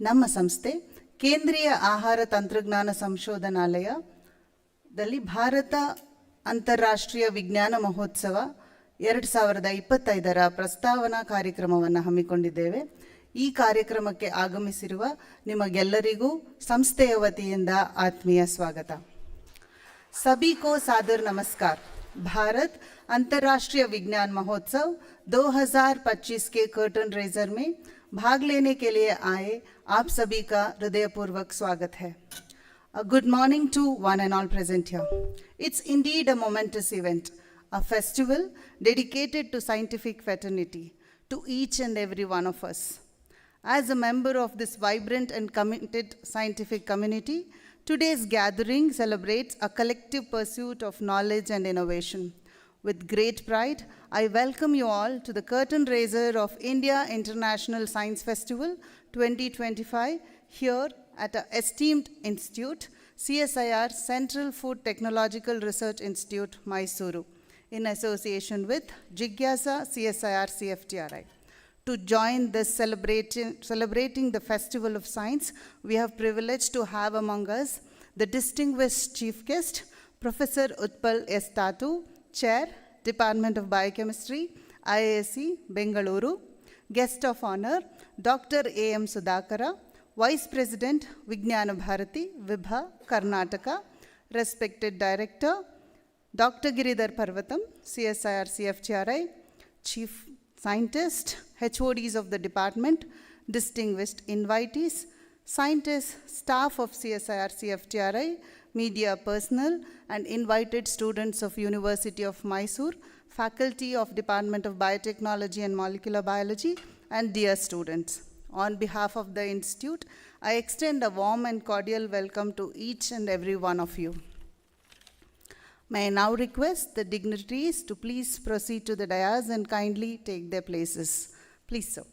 ನಮ್ಮ ಸಂಸ್ಥೆ ಕೇಂದ್ರೀಯ ಆಹಾರ ತಂತ್ರಜ್ಞಾನ ಸಂಶೋಧನಾಲಯದಲ್ಲಿ ಭಾರತ ಅಂತಾರಾಷ್ಟ್ರೀಯ ವಿಜ್ಞಾನ ಮಹೋತ್ಸವ 2025ರ ಪ್ರಸ್ತಾವನಾ ಕಾರ್ಯಕ್ರಮವನ್ನು ಹಮ್ಮಿಕೊಂಡಿದ್ದೇವೆ. ಈ ಕಾರ್ಯಕ್ರಮಕ್ಕೆ ಆಗಮಿಸಿರುವ ನಿಮಗೆಲ್ಲರಿಗೂ ಸಂಸ್ಥೆಯ ವತಿಯಿಂದ ಆತ್ಮೀಯ ಸ್ವಾಗತ. सभी को सादर नमस्कार. भारत अंतर्राष्ट्रीय विज्ञान महोत्सव 2025 के कर्टन रेजर में भाग लेने के लिए आए आप सभी का हृदयपूर्वक स्वागत है. A good morning to one and all present here. It's indeed a momentous event, a festival dedicated to scientific fraternity, to each and every one of us. As a member of this vibrant and committed scientific community, today's gathering celebrates a collective pursuit of knowledge and innovation. With great pride, I welcome you all to the Curtain Raiser of India International Science Festival 2025 here at our esteemed institute, CSIR Central Food Technological Research Institute, Mysuru, in association with Jigyasa CSIR-CFTRI. To join this celebrating the Festival of Science, we have privilege to have among us the distinguished chief guest, Professor Utpal S. Tatu, Chair, Department of Biochemistry, IISc, Bengaluru. Guest of honor, Dr. A.M. Sudhakara, Vice President, Vijnana Bharati, Vibha, Karnataka. Respected Director, Dr. Giridhar Parvatam, CSIR-CFTRI, Chief Scientist, HODs of the department, distinguished invitees, scientists, staff of CSIR-CFTRI, media personnel, and invited students of University of Mysore, faculty of Department of Biotechnology and Molecular Biology, and dear students. On behalf of the Institute, I extend a warm and cordial welcome to each and every one of you. May I now request the dignitaries to please proceed to the dais and kindly take their places. Please, sir.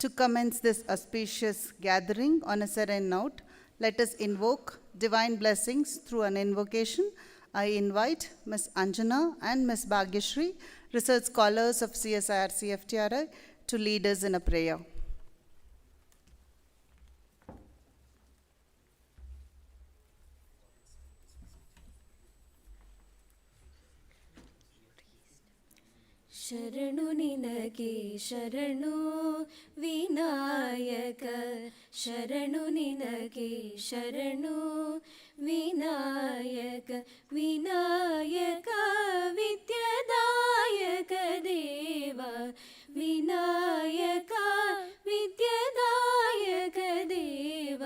To commence this auspicious gathering on a serene note, let us invoke divine blessings through an invocation. I invite Ms. Anjana and Ms. Bhagyashri, research scholars of CSIR-CFTRI, to lead us in a prayer. ಶರಣು ನಿನಗೆ ಶರಣು ವಿನಾಯಕ, ಶರಣು ನಿನಗೆ ಶರಣು ವಿನಾಯಕ, ವಿನಾಯಕ ವಿದ್ಯಾದಾಯಕ ದೇವ, ವಿನಾಯಕ ವಿದ್ಯಾದಾಯಕ ದೇವ,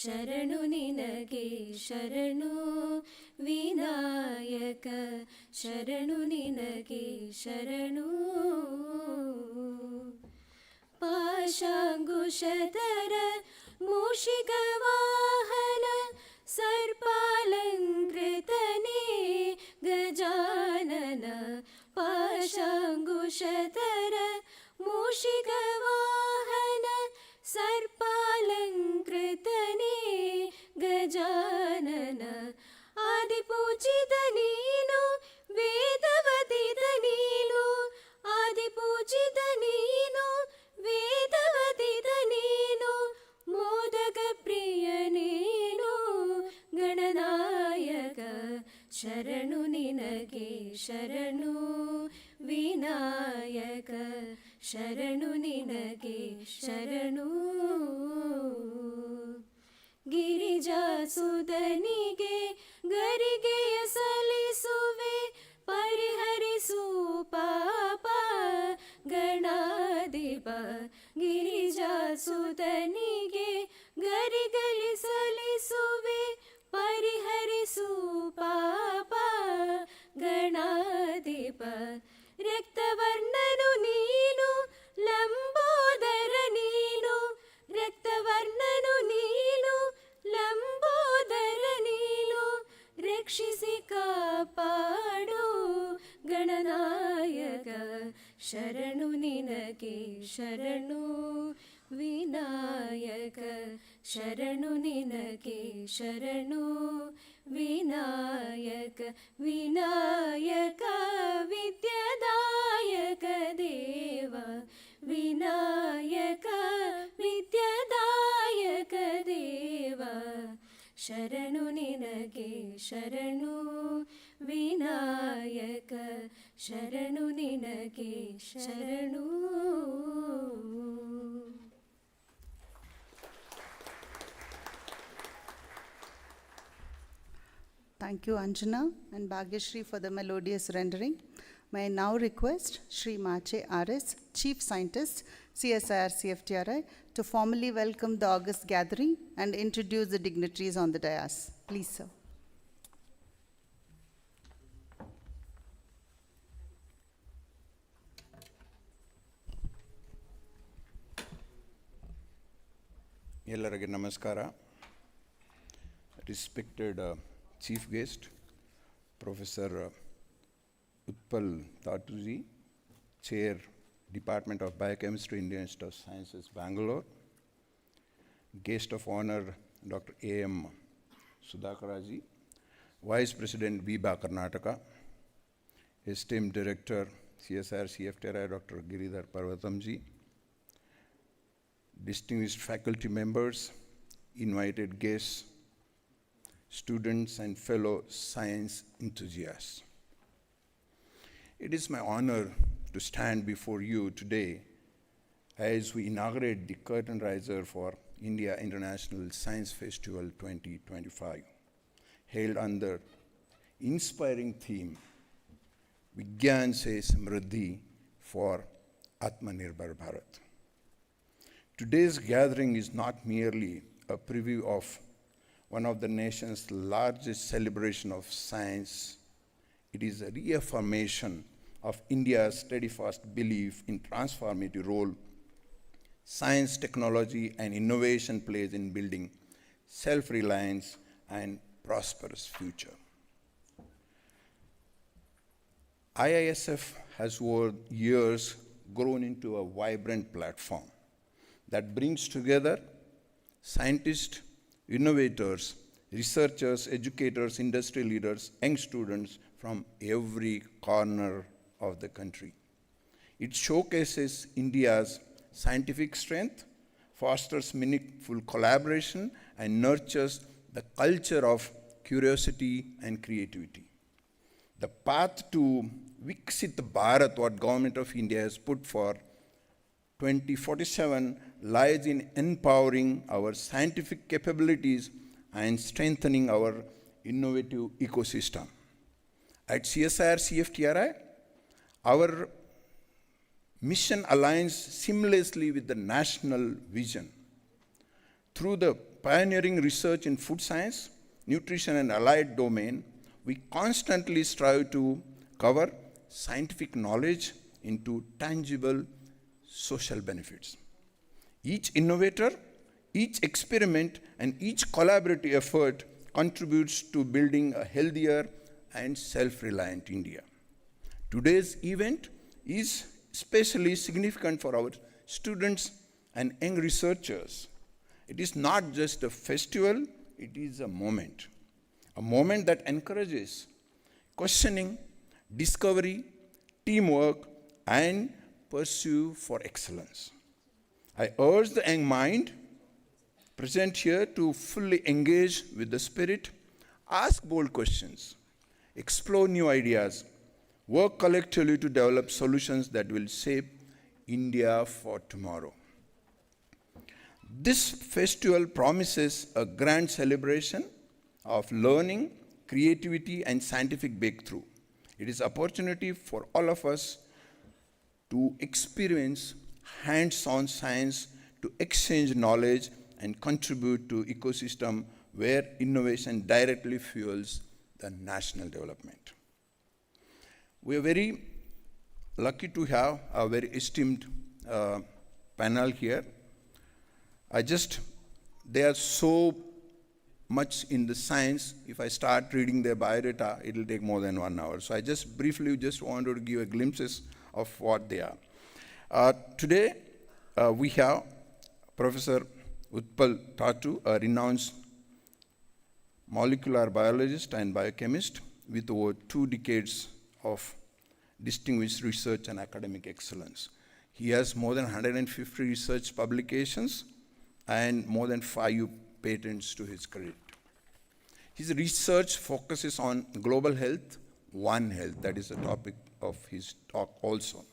ಶರಣು ನಿನಗೆ ಶರಣು ವಿನಾಯಕ, ಶರಣು ನಿನಗೆ ಶರಣು. ಪಾಶಾಂಗುಶಧರ ಮೂಷಿಕ ವಾಹನ ಸರ್ಪಾಲಂಕೃತನೇ ಗಜಾನನ, ಪಾಶಾಂಗುಶಧರ ಮೂಷಿಕ ವಾಹನ ಸರ್ಪಾಲಂಕೃತನೇ ಗಜಾನನ, ಆದಿಪೂಜಿತ ನೀನು ವೇದವತಿತ ನೀನು, ಆದಿಪೂಜಿತ ನೀನು ವೇದವತಿತ ನೀನು, ಮೋದಕ ಪ್ರಿಯ ನೀನು ಗಣನಾಯಕ, ಶರಣು ನಿನಗೆ ಶರಣು ವಿನಾಯಕ, ಶರಣು ನಿನಗೆ ಶರಣು. ಗಿರಿಜಾಸುಧನಿಗೆ ಗರಿಗೆಯ ಸಲ್ಲಿಸುವೆ, ಪರಿಹರಿಸು ಪಾಪ ಗಣಾಧಿಪ, ಗಿರಿಜಾಸುಧನಿಗೆ ಗರಿಗಲಿ ಸಲ್ಲಿಸುವೆ, ಪರಿಹರಿಸು ಪಾಪ ಗಣಾಧಿಪ, ರಕ್ತವರ್ಣನು ನೀನು ಲಂಬೋದರ ನೀನು, ರಕ್ತವರ್ಣನು ನೀನು ಲಂಬೋದರ ನೀನು, ರಕ್ಷಿಸಿ ಕಾಪಾಡು ಗಣನಾಯಕ, ಶರಣು ನಿನಗೆ ಶರಣು ವಿನಾಯಕ ಶರಣು ನಿನಗೆ ಶರಣು ವಿನಾಯಕ ವಿನಾಯಕ ವಿದ್ಯಾದಾಯಕ ದೇವ ವಿನಾಯಕ ವಿದ್ಯಾದಾಯಕ ದೇವ ಶರಣು ನಿನಗೆ ಶರಣು ವಿನಾಯಕ ಶರಣು ನಿನಗೆ ಶರಣು. Thank you, Anjana and Bhagyashri, for the melodious rendering. May I now request Shri Mache R.S., Chief Scientist, CSIR-CFTRI, to formally welcome the August gathering and introduce the dignitaries on the dais. Please, sir. ಎಲ್ಲರಿಗೆ ನಮಸ್ಕಾರ. Respected Chief Guest, Professor Utpal Tatuji, Chair, Department of Biochemistry, Indian Institute of Sciences, Bangalore. Guest of Honor, Dr. A.M. Sudhakaraji, Vice President, VIBA Karnataka. Esteemed Director, CSIR-CFTRI, Dr. Giridhar Parvatamji. Distinguished faculty members, invited guests, students and fellow science enthusiasts. It is my honor to stand before you today as we inaugurate the Curtain Raiser for India International Science Festival 2025, held under inspiring theme, Vigyan Se Samriddhi for Atmanirbhar Bharat. Today's gathering is not merely a preview of one of the nation's largest celebration of science. It is a reaffirmation of India's steadfast belief in transformative role science, technology, and innovation plays in building self-reliance and prosperous future. IISF has over years grown into a vibrant platform that brings together scientists, innovators, researchers, educators, industry leaders, young students from every corner of the country. It showcases India's scientific strength, fosters meaningful collaboration, and nurtures the culture of curiosity and creativity. The path to Viksit Bharat, what Government of India has put for 2047, lies in empowering our scientific capabilities and strengthening our innovative ecosystem. At CSIR-CFTRI, our mission aligns seamlessly with the national vision. Through the pioneering research in food science, nutrition, and allied domain, we constantly strive to cover scientific knowledge into tangible social benefits. Each innovator, each experiment, and each collaborative effort contributes to building a healthier and self-reliant India. Today's event is especially significant for our students and young researchers. It is not just a festival, it is a moment that encourages questioning, discovery, teamwork, and pursuit for excellence. I urge the young mind present here to fully engage with the spirit, ask bold questions, explore new ideas, work collectively to develop solutions that will shape India for tomorrow. This festival promises a grand celebration of learning, creativity, and scientific breakthrough. It is an opportunity for all of us to experience hands-on science, to exchange knowledge, and contribute to ecosystem where innovation directly fuels the national development. We are very lucky to have a very esteemed panel here. They are so much in the science. If I start reading their biodata, it will take more than 1 hour. So I just briefly wanted to give a glimpses of what they are. Today, we have Professor Utpal Tatu, a renowned molecular biologist and biochemist with over 2 decades of distinguished research and academic excellence. He has more than 150 research publications and more than 5 patents to his credit. His research focuses on global health, One Health, that is the topic of his talk also,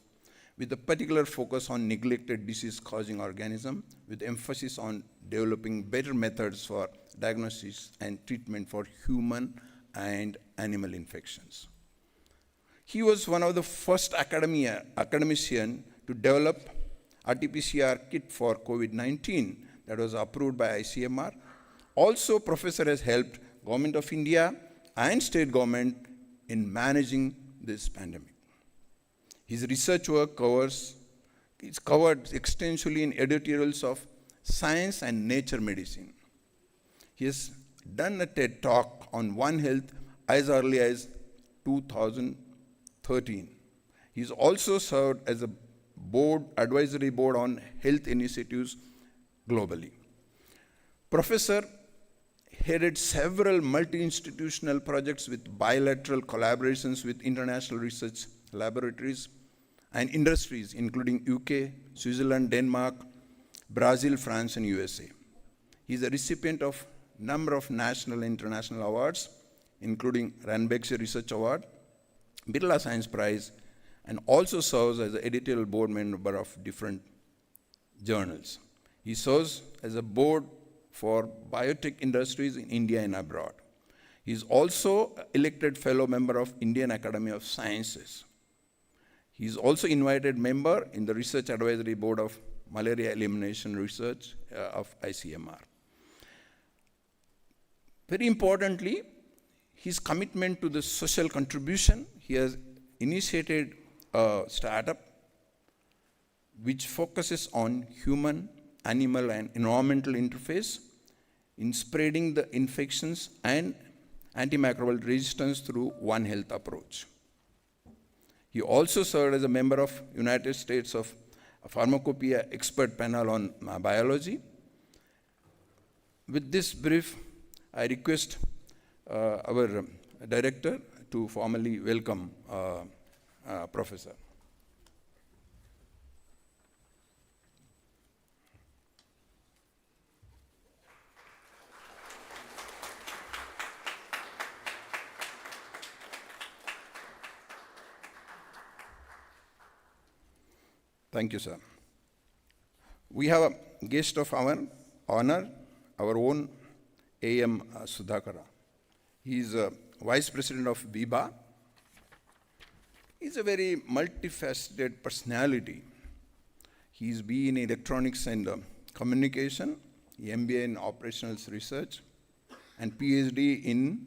with a particular focus on neglected disease-causing organisms, with emphasis on developing better methods for diagnosis and treatment for human and animal infections. He was one of the first academicians to develop RT-PCR kit for COVID-19 that was approved by ICMR. Also, Professor has helped Government of India and state government in managing this pandemic. His research work is covered extensively in editorials of Science and Nature Medicine. He has done a TED Talk on One Health as early as 2013. He's also served as a advisory board on health initiatives globally. Professor headed several multi-institutional projects with bilateral collaborations with international research laboratories and industries, including UK, Switzerland, Denmark, Brazil, France, and USA. He is a recipient of a number of national and international awards, including Ranbaxy Research Award, Birla Science Prize, and also serves as an editorial board member of different journals. He serves as a board for biotech industries in India and abroad. He is also elected fellow member of Indian Academy of Sciences. He is also invited member in the Research Advisory Board of Malaria Elimination Research of ICMR. Very importantly, his commitment to the social contribution. He has initiated a startup which focuses on human, animal, and environmental interface in spreading the infections and antimicrobial resistance through One Health approach. He also served as a member of United States of Pharmacopoeia expert panel on biology. With this brief, I request our director to formally welcome Professor. Thank you, sir. We have a guest of our honor, our own A.M. Sudhakara. He is a Vice President of VIBA. He is a very multifaceted personality. He is B in Electronics and Communication, MBA in Operational Research, and PhD in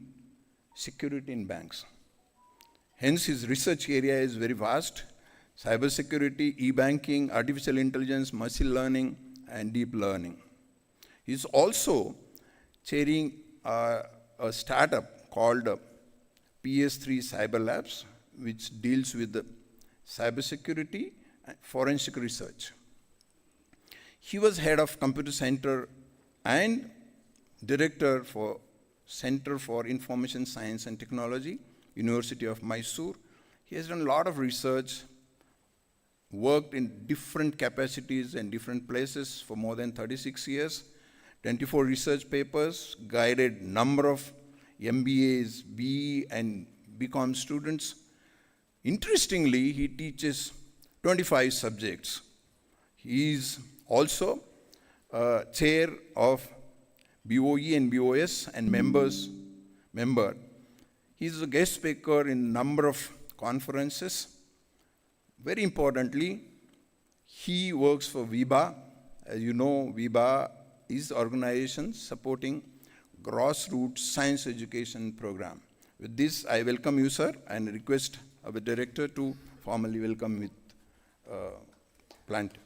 Security in Banks. Hence, his research area is very vast: cybersecurity, e-banking, artificial intelligence, machine learning, and deep learning. He's also chairing a startup called PS3 Cyber Labs, which deals with the cybersecurity and forensic research. He was head of Computer Center and director for Center for Information Science and Technology, University of Mysore. He has done a lot of research, worked in different capacities and different places for more than 36 years, 24 research papers, guided number of MBAs, BE, and BCom students. Interestingly, he teaches 25 subjects. He is also chair of BOE and BOS and member. He is a guest speaker in a number of conferences. Very importantly, he works for VIBA. As you know, VIBA is organization supporting grassroots science education program. With this, I welcome you, sir, and request our director to formally welcome with plant.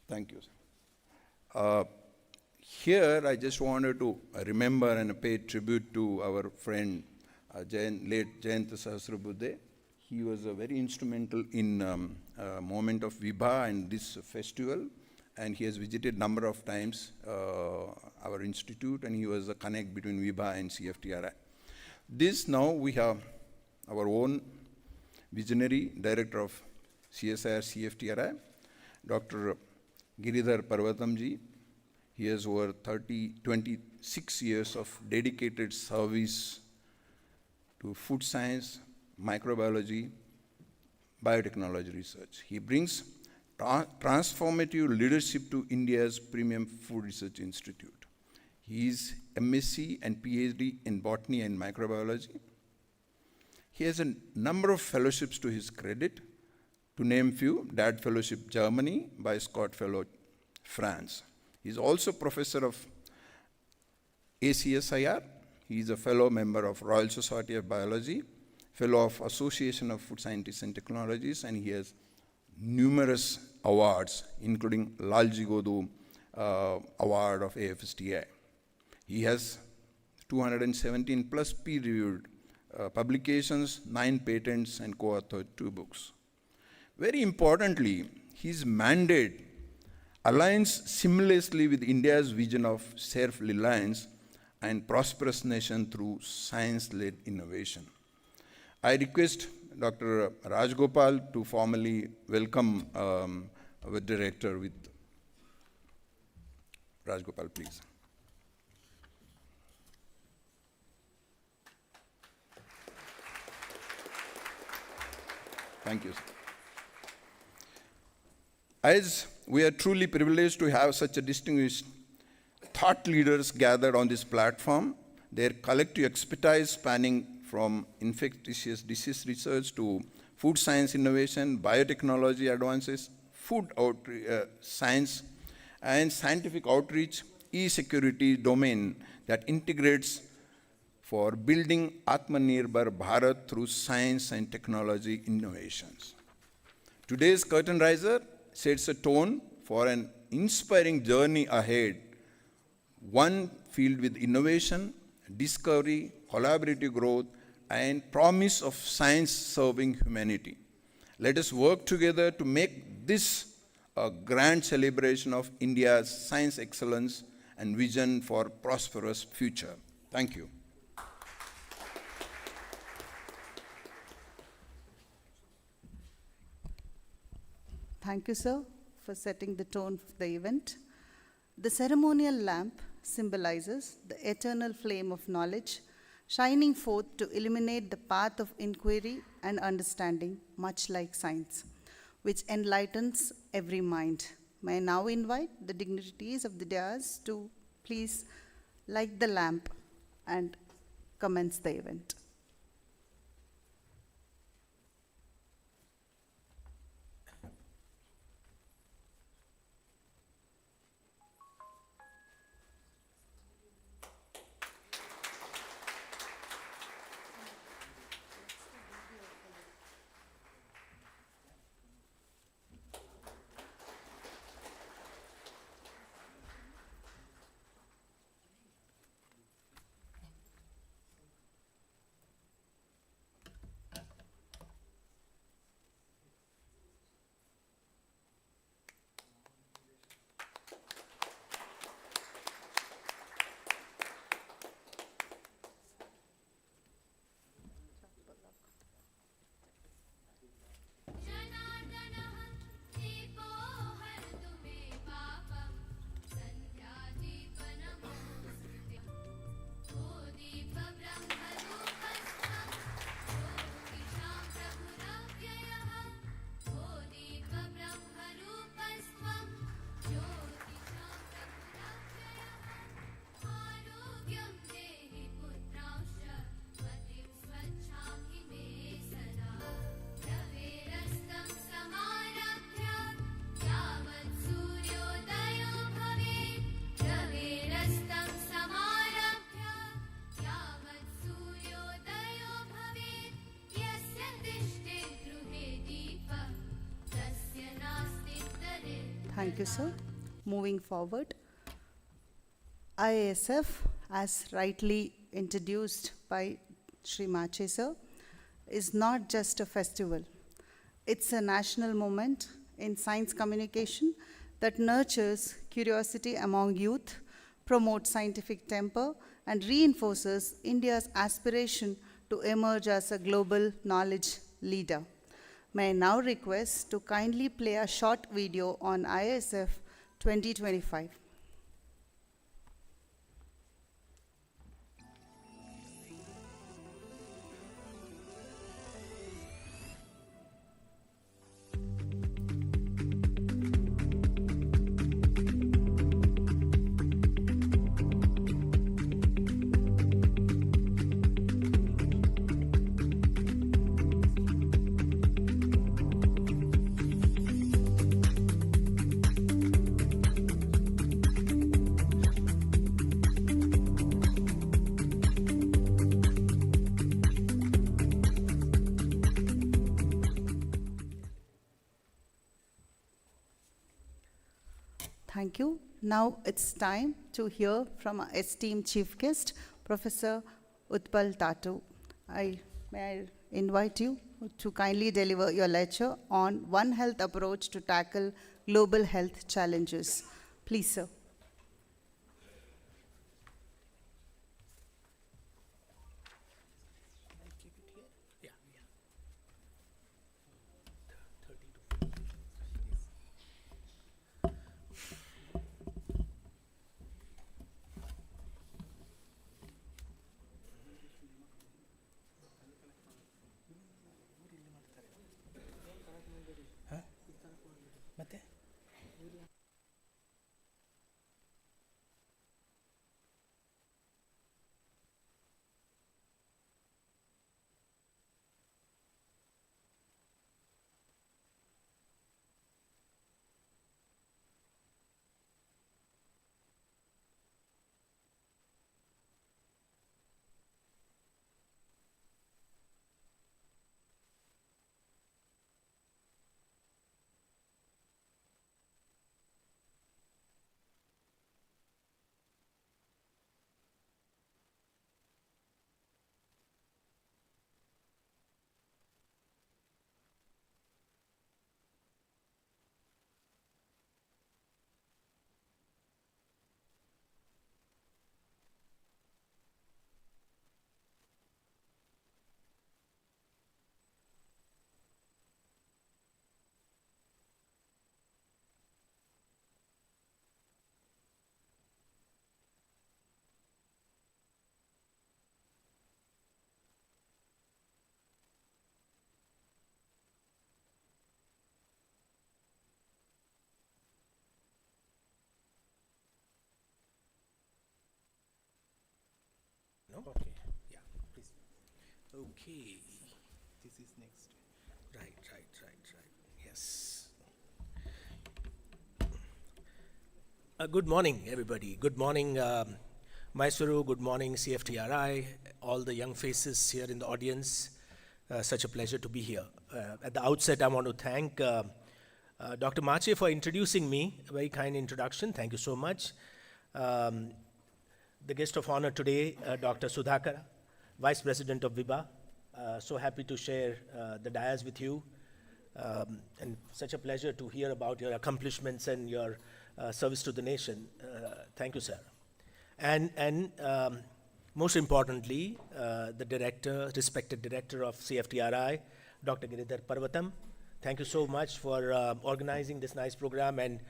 Thank you, sir. Here, I just wanted to remember and pay tribute to our friend, late Jayant Sahasrabuddhe. He was very instrumental in moment of Vibha and this festival, and he has visited number of times our institute, and he was a connect between Vibha and CFTRI. This now we have our own visionary director of CSIR-CFTRI, Dr. Giridhar Parvatamji. He has over 26 years of dedicated service to food science, microbiology, biotechnology research. He brings transformative leadership to India's premium food research institute. He is MSc and PhD in botany and microbiology. He has a number of fellowships to his credit. To name few, DAD Fellowship Germany, by Scott Fellow France. He is also professor of ACSIR. He is a fellow member of Royal Society of Biology, fellow of Association of Food Scientists and Technologies, and he has numerous awards, including Lalji Godu Award of AFSTI. He has 217 plus peer-reviewed publications, 9 patents, and co-authored 2 books. Very importantly, his mandate aligns seamlessly with India's vision of self-reliance and prosperous nation through science-led innovation. I request Dr. Rajgopal to formally welcome our director with Rajgopal, please. Thank you, sir. As we are truly privileged to have such a distinguished thought leaders gathered on this platform, their collective expertise spanning from infectious disease research to food science innovation, biotechnology advances, food science, and scientific outreach, e-security domain that integrates for building Atmanirbhar Bharat through science and technology innovations. Today's Curtain Raiser sets a tone for an inspiring journey ahead, one filled with innovation, discovery, collaborative growth, and promise of science serving humanity. Let us work together to make this a grand celebration of India's science excellence and vision for prosperous future. Thank you. Thank you, sir, for setting the tone for the event. The ceremonial lamp symbolizes the eternal flame of knowledge, shining forth to illuminate the path of inquiry and understanding, much like science, which enlightens every mind. May I now invite the dignitaries of the dais to please light the lamp and commence the event. Thank you, sir. Moving forward, IISF, as rightly introduced by Sri Mache sir, is not just a festival. It's a national moment in science communication that nurtures curiosity among youth, promotes scientific temper, and reinforces India's aspiration to emerge as a global knowledge leader. May I now request to kindly play a short video on IISF 2025. Thank you. Now it's time to hear from our esteemed chief guest, Professor Utpal Tatu. May I invite you to kindly deliver your lecture on One Health approach to tackle global health challenges. Please, sir. ಮತ್ತೆ No? Okay. Yeah, please. Okay. This is next. Right. Yes. Good morning, everybody. Good morning, Mysuru. Good morning, CFTRI. All the young faces here in the audience. Such a pleasure to be here. At the outset, I want to thank Dr. Mache for introducing me. A very kind introduction. Thank you so much. The guest of honor today, Dr. Sudhakara, Vice President of VIBA. So happy to share the dais with you. And such a pleasure to hear about your accomplishments and your service to the nation. Thank you, sir. And most importantly, the director, respected director of CFTRI, Dr. Giridhar Parvatam. Thank you so much for organizing this nice program and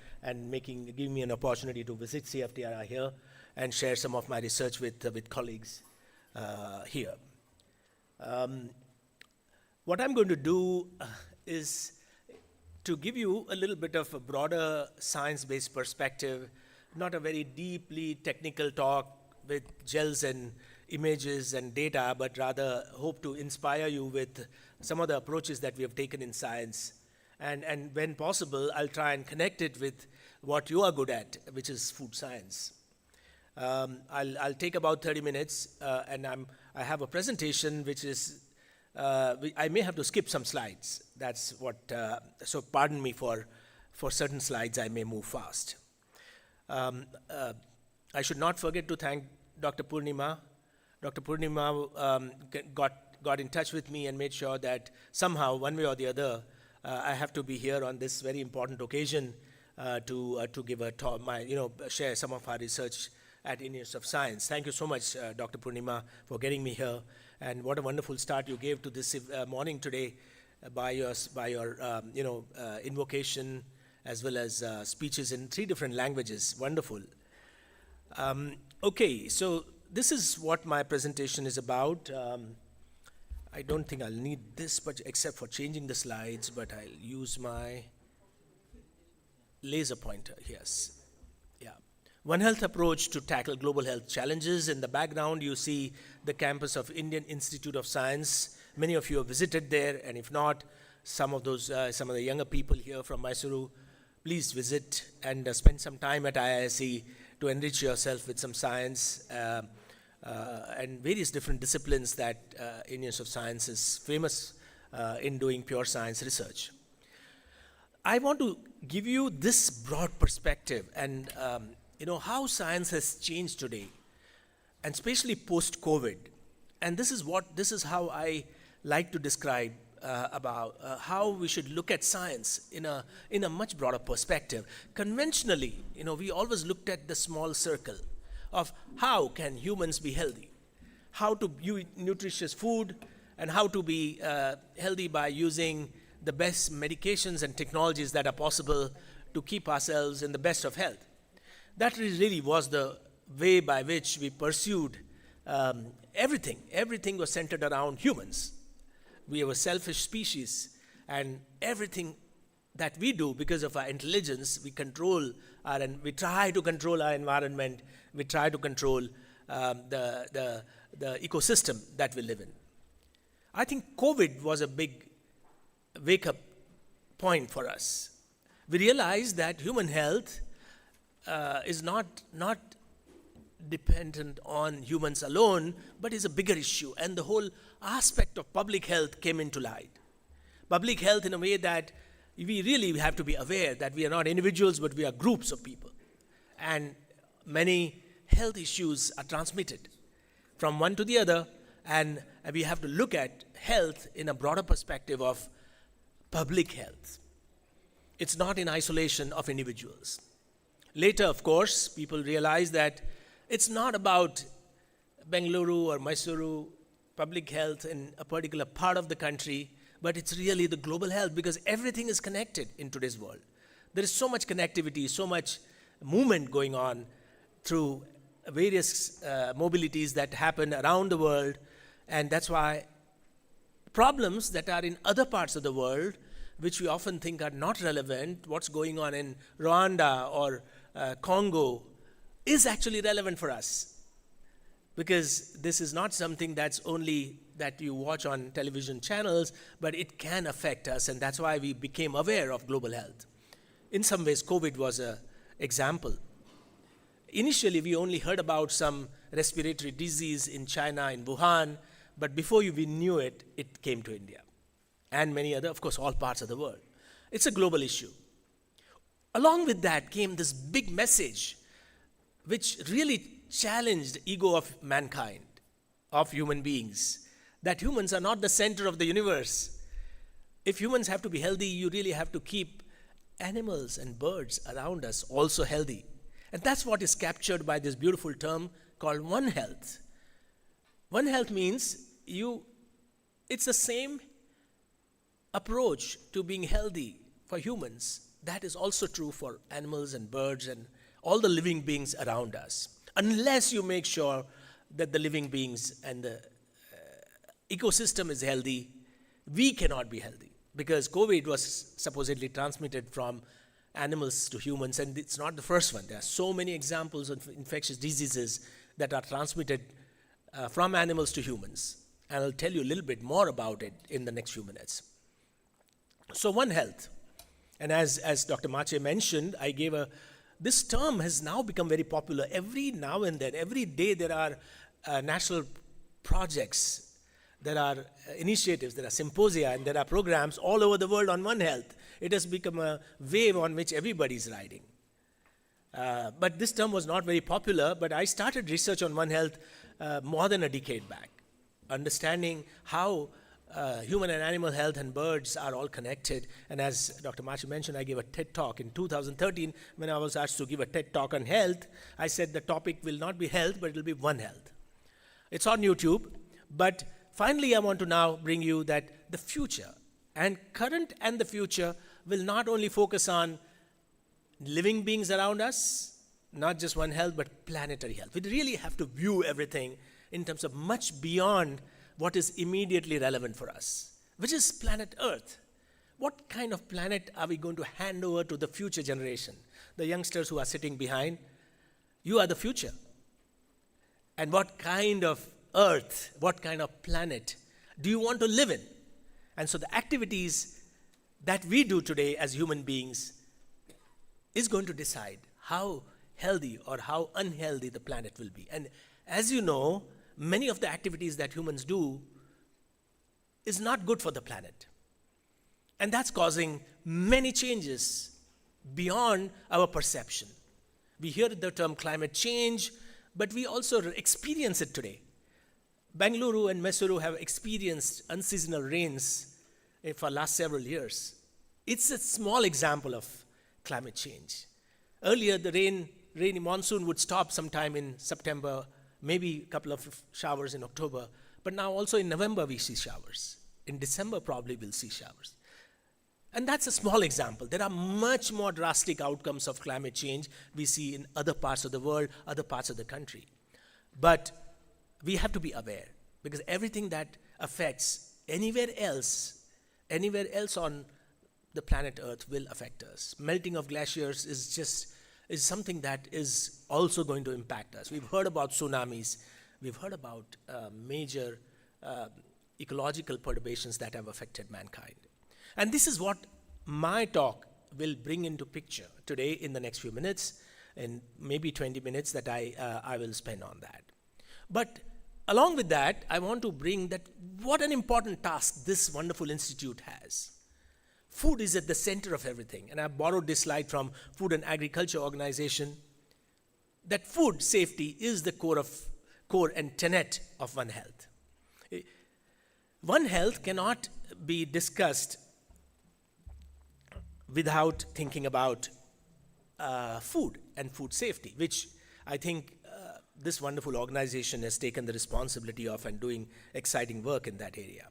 giving me an opportunity to visit CFTRI here and share some of my research with colleagues here. What I'm going to do is to give you a little bit of a broader science-based perspective, not a very deeply technical talk with gels and images and data, but rather hope to inspire you with some of the approaches that we have taken in science. And when possible, I'll try and connect it with what you are good at, which is food science. I'll take about 30 minutes, and I have a presentation which is, I may have to skip some slides. That's what, so pardon me for certain slides, I may move fast. I should not forget to thank Dr. Purnima. Dr. Purnima got in touch with me and made sure that somehow, one way or the other, I have to be here on this very important occasion to give a talk, share some of our research at IISF Science. Thank you so much, Dr. Purnima, for getting me here. And what a wonderful start you gave to this morning today by your invocation as well as speeches in 3 different languages. Wonderful. Okay, so this is what my presentation is about. I don't think I'll need this, but except for changing the slides, but I'll use my laser pointer. Yes. Yeah. One Health approach to tackle global health challenges. In the background, you see the campus of Indian Institute of Science. Many of you have visited there, and if not, some of the younger people here from Mysuru, please visit and spend some time at IISc to enrich yourself with some science and various different disciplines that IISF Science is famous in doing pure science research. I want to give you this broad perspective and how science has changed today, and especially post-COVID. And this is how I like to describe about how we should look at science in a much broader perspective. Conventionally, we always looked at the small circle of how can humans be healthy, how to eat nutritious food, and how to be healthy by using the best medications and technologies that are possible to keep ourselves in the best of health. That really was the way by which we pursued everything. Everything was centered around humans. We were a selfish species, and everything that we do because of our intelligence, we try to control our environment, we try to control the ecosystem that we live in. I think COVID was a big wake-up point for us. We realized that human health is not dependent on humans alone, but is a bigger issue, and the whole aspect of public health came into light. Public health in a way that we really have to be aware that we are not individuals, but we are groups of people. And many health issues are transmitted from one to the other, and we have to look at health in a broader perspective of public health. It's not in isolation of individuals. Later, of course, people realize that it's not about Bengaluru or Mysuru public health in a particular part of the country, but it's really the global health, because everything is connected in today's world. There is so much connectivity, so much movement going on through various mobilities that happen around the world, and that's why problems that are in other parts of the world, which we often think are not relevant, what's going on in Rwanda or Congo, is actually relevant for us. Because this is not something that's only that you watch on television channels, but it can affect us, and that's why we became aware of global health. In some ways, COVID was an example. Initially, we only heard about some respiratory disease in China, in Wuhan, but before we knew it, it came to India. And many other, of course, all parts of the world. It's a global issue. Along with that came this big message, which really challenged the ego of mankind, of human beings, that humans are not the center of the universe. If humans have to be healthy, you really have to keep animals and birds around us also healthy. And that's what is captured by this beautiful term called One Health. One Health means it's the same approach to being healthy for humans. That is also true for animals and birds and all the living beings around us. Unless you make sure that the living beings and the ecosystem is healthy, we cannot be healthy. Because COVID was supposedly transmitted from animals to humans, and it's not the first one. There are so many examples of infectious diseases that are transmitted from animals to humans. And I'll tell you a little bit more about it in the next few minutes. So One Health. And as Dr. Mache mentioned, this term has now become very popular. Every now and then, every day there are national projects, there are initiatives, there are symposia, and there are programs all over the world on One Health. It has become a wave on which everybody is riding. But this term was not very popular, but I started research on One Health more than a decade back, understanding how human and animal health and birds are all connected. And as Dr. Machi mentioned, I gave a TED talk in 2013 when I was asked to give a TED talk on health. I said the topic will not be health, but it will be One Health. It's on YouTube, but finally I want to now bring you that the future and current and the future will not only focus on living beings around us, not just One Health, but planetary health. We really have to view everything in terms of much beyond what is immediately relevant for us, which is planet Earth. What kind of planet are we going to hand over to the future generation? The youngsters who are sitting behind, you are the future. And what kind of Earth, what kind of planet do you want to live in? And so the activities that we do today as human beings is going to decide how healthy or how unhealthy the planet will be. And as you know, many of the activities that humans do is not good for the planet. And that's causing many changes beyond our perception. We hear the term climate change, but we also experience it today. Bengaluru and Mysuru have experienced unseasonal rains for the last several years. It's a small example of climate change. Earlier, the rainy monsoon would stop sometime in September, maybe a couple of showers in October, but now also in November we see showers. In December probably we'll see showers. And that's a small example. There are much more drastic outcomes of climate change we see in other parts of the world, other parts of the country. But we have to be aware, because everything that affects anywhere else on the planet Earth will affect us. Melting of glaciers is something that is also going to impact us. We've heard about tsunamis. We've heard about major ecological perturbations that have affected mankind. And this is what my talk will bring into picture today in the next few minutes, and maybe 20 minutes that I will spend on that. But along with that, I want to bring that what an important task this wonderful institute has. Food is at the center of everything. And I borrowed this slide from Food and Agriculture Organization, that food safety is the core and tenet of One Health. One Health cannot be discussed without thinking about food and food safety, which I think this wonderful organization has taken the responsibility of and doing exciting work in that area.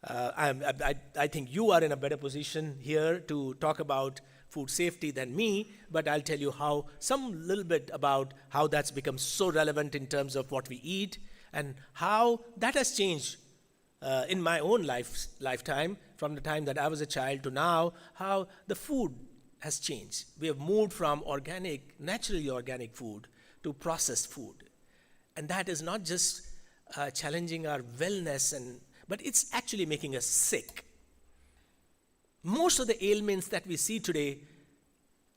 I think you are in a better position here to talk about food safety than me, but I'll tell you some little bit about how that's become so relevant in terms of what we eat and how that has changed in my own lifetime, from the time that I was a child to now, how the food has changed. We have moved from naturally organic food to processed food. And that is not just challenging our wellness, but it's actually making us sick. Most of the ailments that we see today,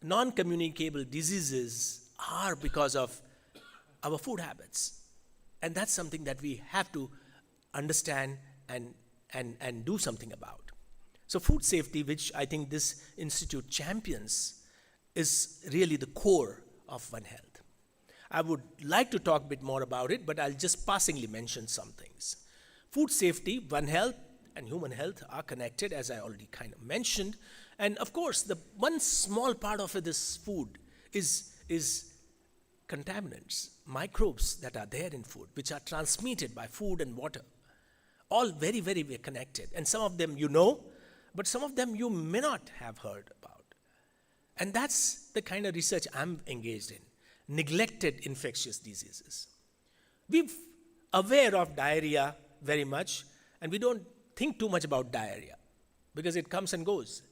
non-communicable diseases, are because of our food habits. And that's something that we have to understand and do something about. So food safety, which I think this institute champions, is really the core of One Health. I would like to talk a bit more about it, but I'll just passingly mention some things. Food safety, One Health, and human health are connected, as I already kind of mentioned. And of course, the one small part of this food is contaminants, microbes that are there in food, which are transmitted by food and water. All very, very connected. And some of them you know, but some of them you may not have heard about. And that's the kind of research I'm engaged in. Neglected infectious diseases. We're aware of diarrhea very much, and we don't think too much about diarrhea because it comes and goes.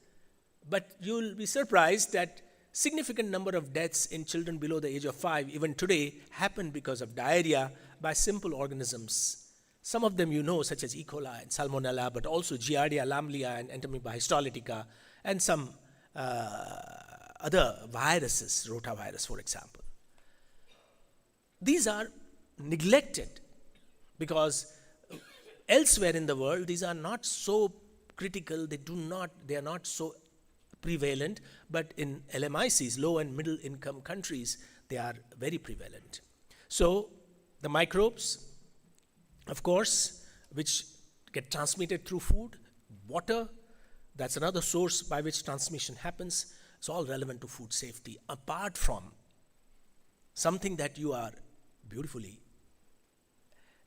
But you'll be surprised that significant number of deaths in children below the age of 5, even today, happen because of diarrhea by simple organisms. Some of them you know, such as E. coli and Salmonella, but also Giardia lamblia and Entamoeba histolytica, and some other viruses, rotavirus, for example. These are neglected because elsewhere in the world, these are not so critical, they are not so prevalent, but in LMICs, low and middle income countries, they are very prevalent. So the microbes, of course, which get transmitted through food, water, that's another source by which transmission happens. It's all relevant to food safety, apart from something that you are beautifully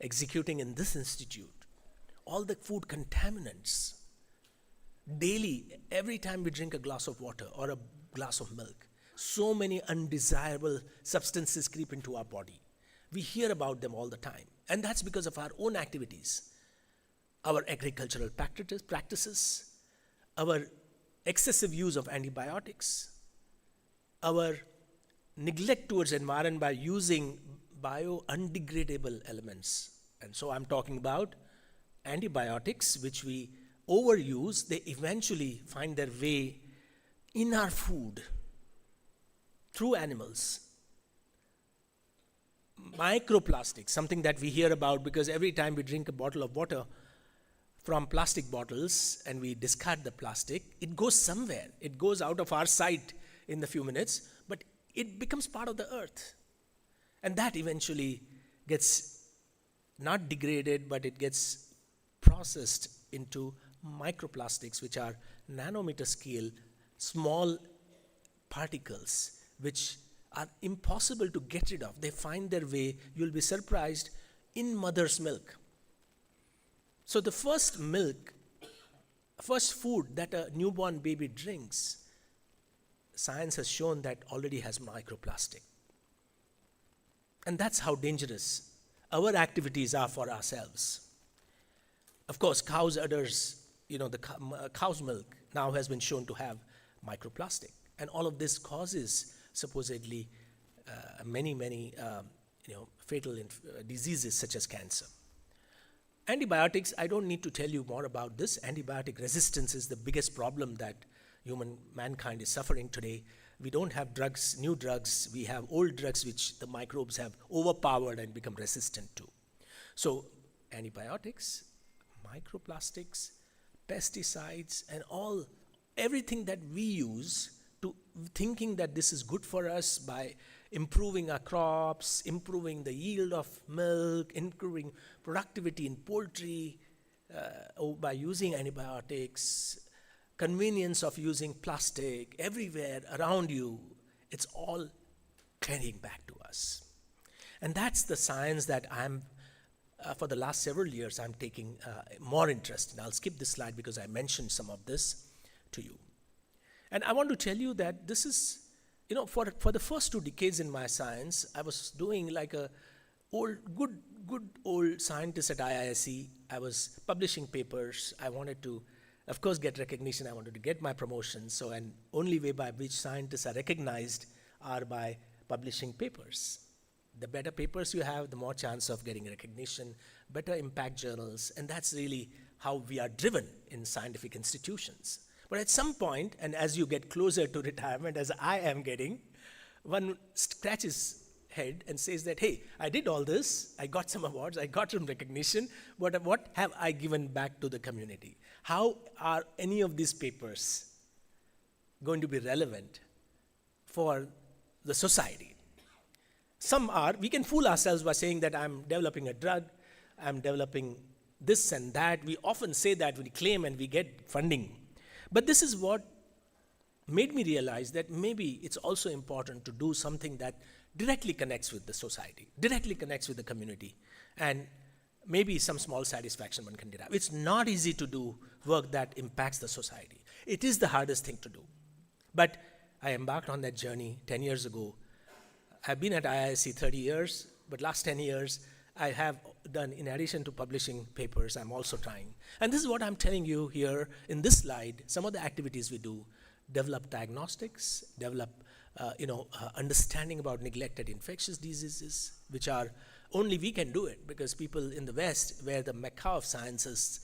executing in this institute, all the food contaminants. Daily, every time we drink a glass of water or a glass of milk, so many undesirable substances creep into our body. We hear about them all the time. And that's because of our own activities, our agricultural practices, our excessive use of antibiotics, our neglect towards environment by using bio-undegradable elements. And so I'm talking about antibiotics, which we overuse. They eventually find their way in our food through animals. Microplastics, something that we hear about because every time we drink a bottle of water from plastic bottles and we discard the plastic, it goes somewhere. It goes out of our sight in a few minutes, but it becomes part of the earth. And that eventually gets not degraded, but it gets processed into microplastics, which are nanometer scale, small particles, which are impossible to get rid of. They find their way, you'll be surprised, in mother's milk. So the first milk, first food that a newborn baby drinks, science has shown that already has microplastic. And that's how dangerous our activities are for ourselves. Of course, cow's udders, the cow's milk now has been shown to have microplastic. And all of this causes supposedly many fatal diseases such as cancer. Antibiotics, I don't need to tell you more about this. Antibiotic resistance is the biggest problem that mankind is suffering today. We don't have drugs, new drugs. We have old drugs which the microbes have overpowered and become resistant to. So antibiotics, microplastics, pesticides, and everything that we use to thinking that this is good for us by improving our crops, improving the yield of milk, improving productivity in poultry, by using antibiotics, convenience of using plastic everywhere around you, it's all carrying back to us. And that's the science that I'm, for the last several years, I'm taking more interest in. I'll skip this slide because I mentioned some of this to you. And I want to tell you that this is, for the first 2 decades in my science, I was doing like a good old scientist at IISc. I was publishing papers. I wanted to, of course, get recognition. I wanted to get my promotion. So, and only way by which scientists are recognized are by publishing papers. The better papers you have, the more chance of getting recognition, better impact journals, and that's really how we are driven in scientific institutions. But at some point, and as you get closer to retirement, as I am getting, one scratches head and says that, hey, I did all this, I got some awards, I got some recognition, but what have I given back to the community? How are any of these papers going to be relevant for the society? Some are, we can fool ourselves by saying that I'm developing a drug, I'm developing this and that. We often say that, we claim and we get funding. But this is what made me realize that maybe it's also important to do something that directly connects with the society, directly connects with the community, and maybe some small satisfaction one can derive. It's not easy to do work that impacts the society. It is the hardest thing to do. But I embarked on that journey 10 years ago. I've been at IISc 30 years, but last 10 years, I have done, in addition to publishing papers, I'm also trying. And this is what I'm telling you here in this slide, some of the activities we do: develop diagnostics, develop understanding about neglected infectious diseases, which are only we can do it because people in the West, where the mecca of sciences,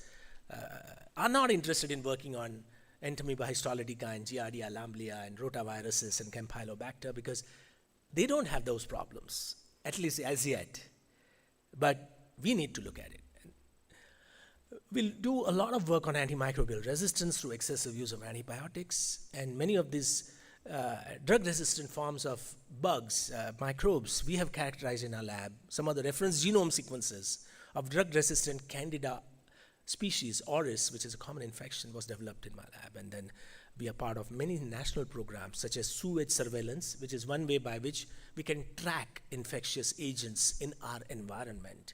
are not interested in working on Entamoeba histolytica and Giardia lamblia and rotaviruses and Campylobacter because they don't have those problems, at least as yet. But we need to look at it. We'll do a lot of work on antimicrobial resistance through excessive use of antibiotics, and many of these drug-resistant forms of bugs, microbes, we have characterized in our lab. Some of the reference genome sequences of drug-resistant Candida species, auris, which is a common infection, was developed in my lab. And then we are part of many national programs, such as sewage surveillance, which is one way by which we can track infectious agents in our environment.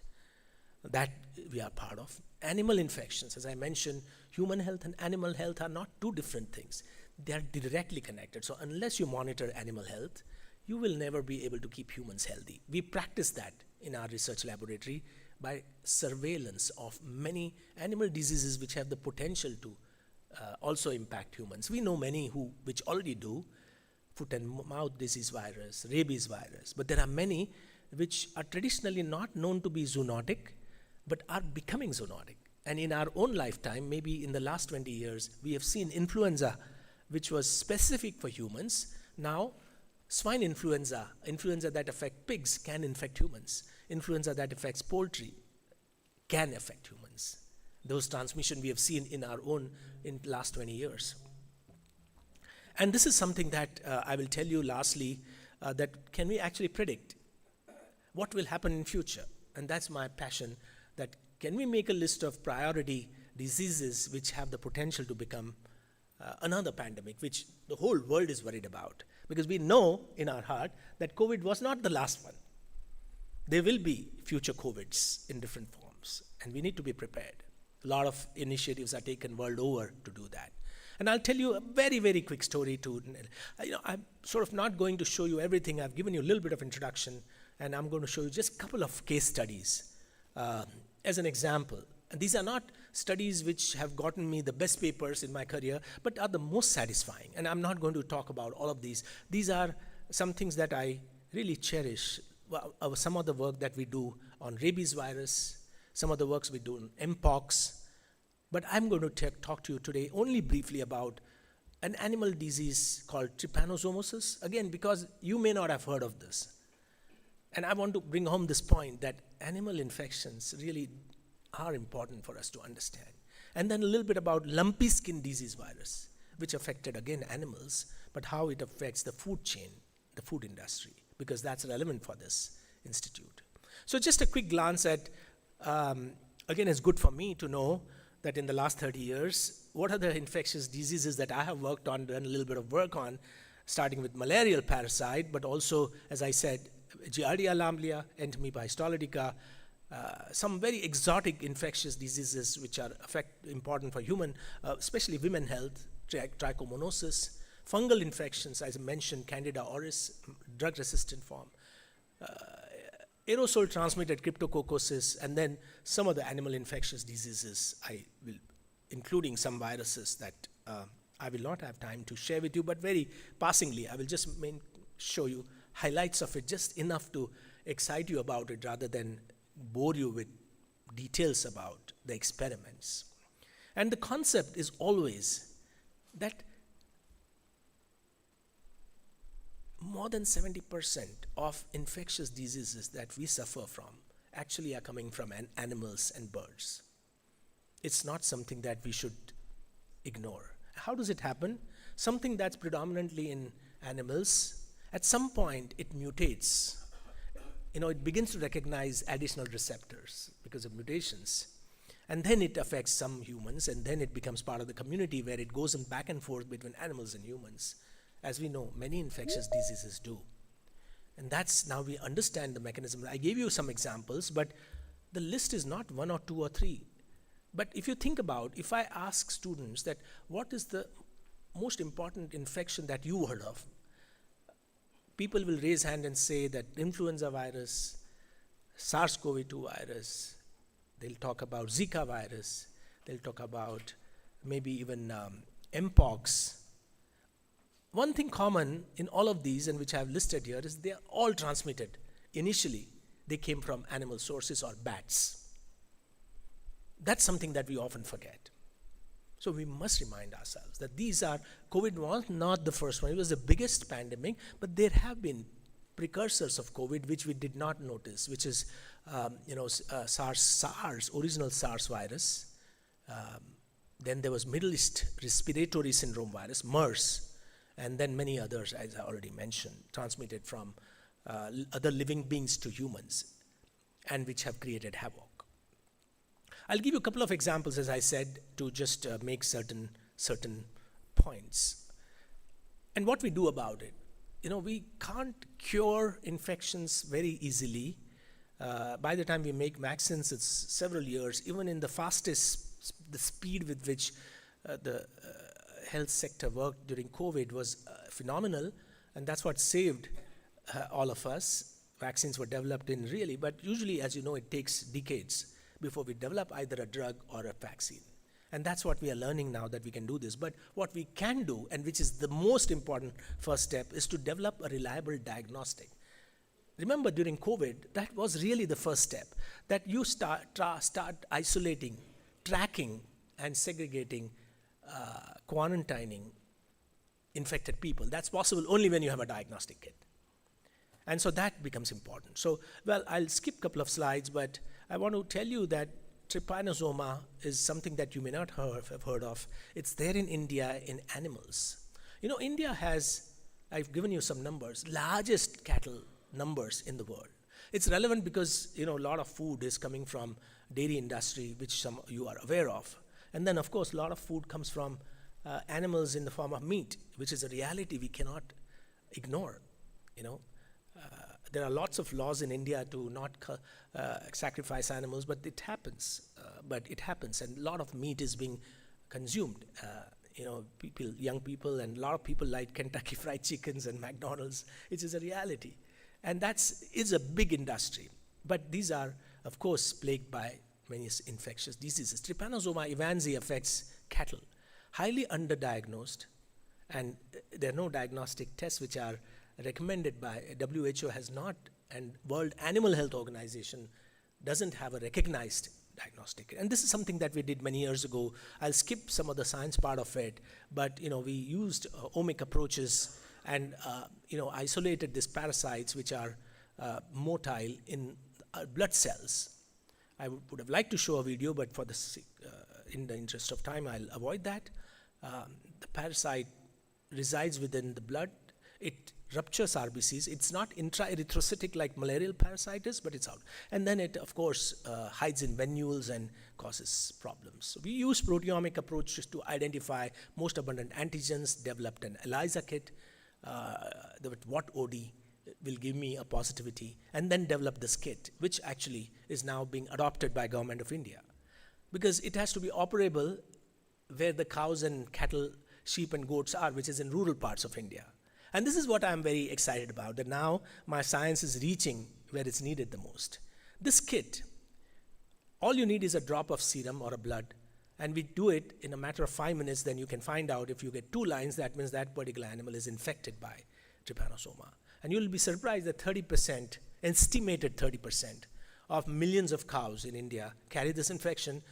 That we are part of. Animal infections, as I mentioned, human health and animal health are not two different things. They are directly connected. So unless you monitor animal health, you will never be able to keep humans healthy. We practice that in our research laboratory by surveillance of many animal diseases which have the potential to also impact humans. We know many which already do, foot and mouth disease virus, rabies virus, but there are many which are traditionally not known to be zoonotic, but are becoming zoonotic. And in our own lifetime, maybe in the last 20 years, we have seen influenza, which was specific for humans. Now, swine influenza that affect pigs can infect humans. Influenza that affects poultry can affect humans. Those transmission we have seen in our own in the last 20 years. And this is something that I will tell you lastly, that can we actually predict what will happen in future? And that's my passion, that can we make a list of priority diseases which have the potential to become another pandemic, which the whole world is worried about? Because we know in our heart that COVID was not the last one. There will be future COVIDs in different forms, and we need to be prepared. A lot of initiatives are taken world over to do that. And I'll tell you a very, very quick story I'm sort of not going to show you everything. I've given you a little bit of introduction, and I'm going to show you just a couple of case studies as an example. And these are not studies which have gotten me the best papers in my career, but are the most satisfying. And I'm not going to talk about all of these. These are some things that I really cherish. Some of the work that we do on rabies virus, some of the works we do on Mpox. But I'm going to talk to you today only briefly about an animal disease called trypanosomosis. Again, because you may not have heard of this. And I want to bring home this point that animal infections really are important for us to understand. And then a little bit about lumpy skin disease virus, which affected, again, animals, but how it affects the food chain, the food industry, because that's relevant for this institute. So just a quick glance at, again, it's good for me to know that in the last 30 years, what are the infectious diseases that I have worked on, done a little bit of work on, starting with malarial parasite, but also, as I said, Giardia lamblia, Entamoeba histolytica, some very exotic infectious diseases which are important for human, especially women health, trichomonosis, fungal infections, as I mentioned, Candida auris, drug-resistant form, aerosol transmitted cryptococcosis, and then some of the animal infectious diseases, including some viruses that I will not have time to share with you, but very passingly, I will just show you highlights of it, just enough to excite you about it rather than bore you with details about the experiments. And the concept is always that more than 70% of infectious diseases that we suffer from actually are coming from animals and birds. It's not something that we should ignore. How does it happen? Something that's predominantly in animals, at some point it mutates. It begins to recognize additional receptors because of mutations. And then it affects some humans, and then it becomes part of the community where it goes back and forth between animals and humans. As we know, many infectious diseases do. And that's now we understand the mechanism. I gave you some examples, but the list is not one or two or three. But if you think about, if I ask students that what is the most important infection that you heard of, people will raise hand and say that influenza virus, SARS-CoV-2 virus, they'll talk about Zika virus, they'll talk about maybe even Mpox. One thing common in all of these, and which I have listed here, is they are all transmitted. Initially, they came from animal sources or bats. That's something that we often forget. So we must remind ourselves that COVID was not the first one. It was the biggest pandemic, but there have been precursors of COVID which we did not notice, which is SARS, original SARS virus, Then there was Middle East Respiratory Syndrome virus, MERS, and then many others, as I already mentioned, transmitted from other living beings to humans, and which have created havoc. I'll give you a couple of examples, as I said, to just make certain points. And what we do about it. We can't cure infections very easily. By the time we make vaccines, it's several years. Even in the the speed with which the health sector worked during COVID was phenomenal, and that's what saved all of us. Vaccines were developed but usually, as you know, it takes decades before we develop either a drug or a vaccine. And that's what we are learning now, that we can do this. But what we can do, and which is the most important first step, is to develop a reliable diagnostic. Remember, during COVID, that was really the first step, that you start isolating, tracking, and segregating, quarantining infected people. That's possible only when you have a diagnostic kit. And so that becomes important. So, I'll skip a couple of slides, but I want to tell you that trypanosoma is something that you may not have heard of. It's there in India in animals. India has, I've given you some numbers, largest cattle numbers in the world. It's relevant because, a lot of food is coming from dairy industry, which some of you are aware of. And then, of course, a lot of food comes from animals in the form of meat, which is a reality we cannot ignore, There are lots of laws in India to not sacrifice animals, but it happens. And a lot of meat is being consumed. Young people, and a lot of people like Kentucky Fried Chickens and McDonald's. It is a reality. And it's a big industry. But these are, of course, plagued by many infectious diseases. Trypanosoma evans affects cattle, highly underdiagnosed, and there are no diagnostic tests which are recommended by WHO has not, and World Animal Health Organization doesn't have a recognized diagnostic. And this is something that we did many years ago. I'll skip some of the science part of it, but we used omic approaches and isolated these parasites which are motile in blood cells. I would have liked to show a video, but for in the interest of time, I'll avoid that. The parasite resides within the blood. It ruptures RBCs. It's not intra-erythrocytic like malarial parasite is, but it's out. And then it, of course, hides in venules and causes problems. So we use proteomic approaches to identify most abundant antigens, developed an ELISA kit, what OD will give me a positivity, and then develop this kit, which actually is now being adopted by Government of India. Because it has to be operable where the cows and cattle, sheep and goats are, which is in rural parts of India. And this is what I'm very excited about, that now my science is reaching where it's needed the most. This kit, all you need is a drop of serum or a blood, and we do it in a matter of 5 minutes. Then you can find out if you get 2 lines, that means that particular animal is infected by trypanosoma. And you'll be surprised that 30%, estimated 30% of millions of cows in India carry this infection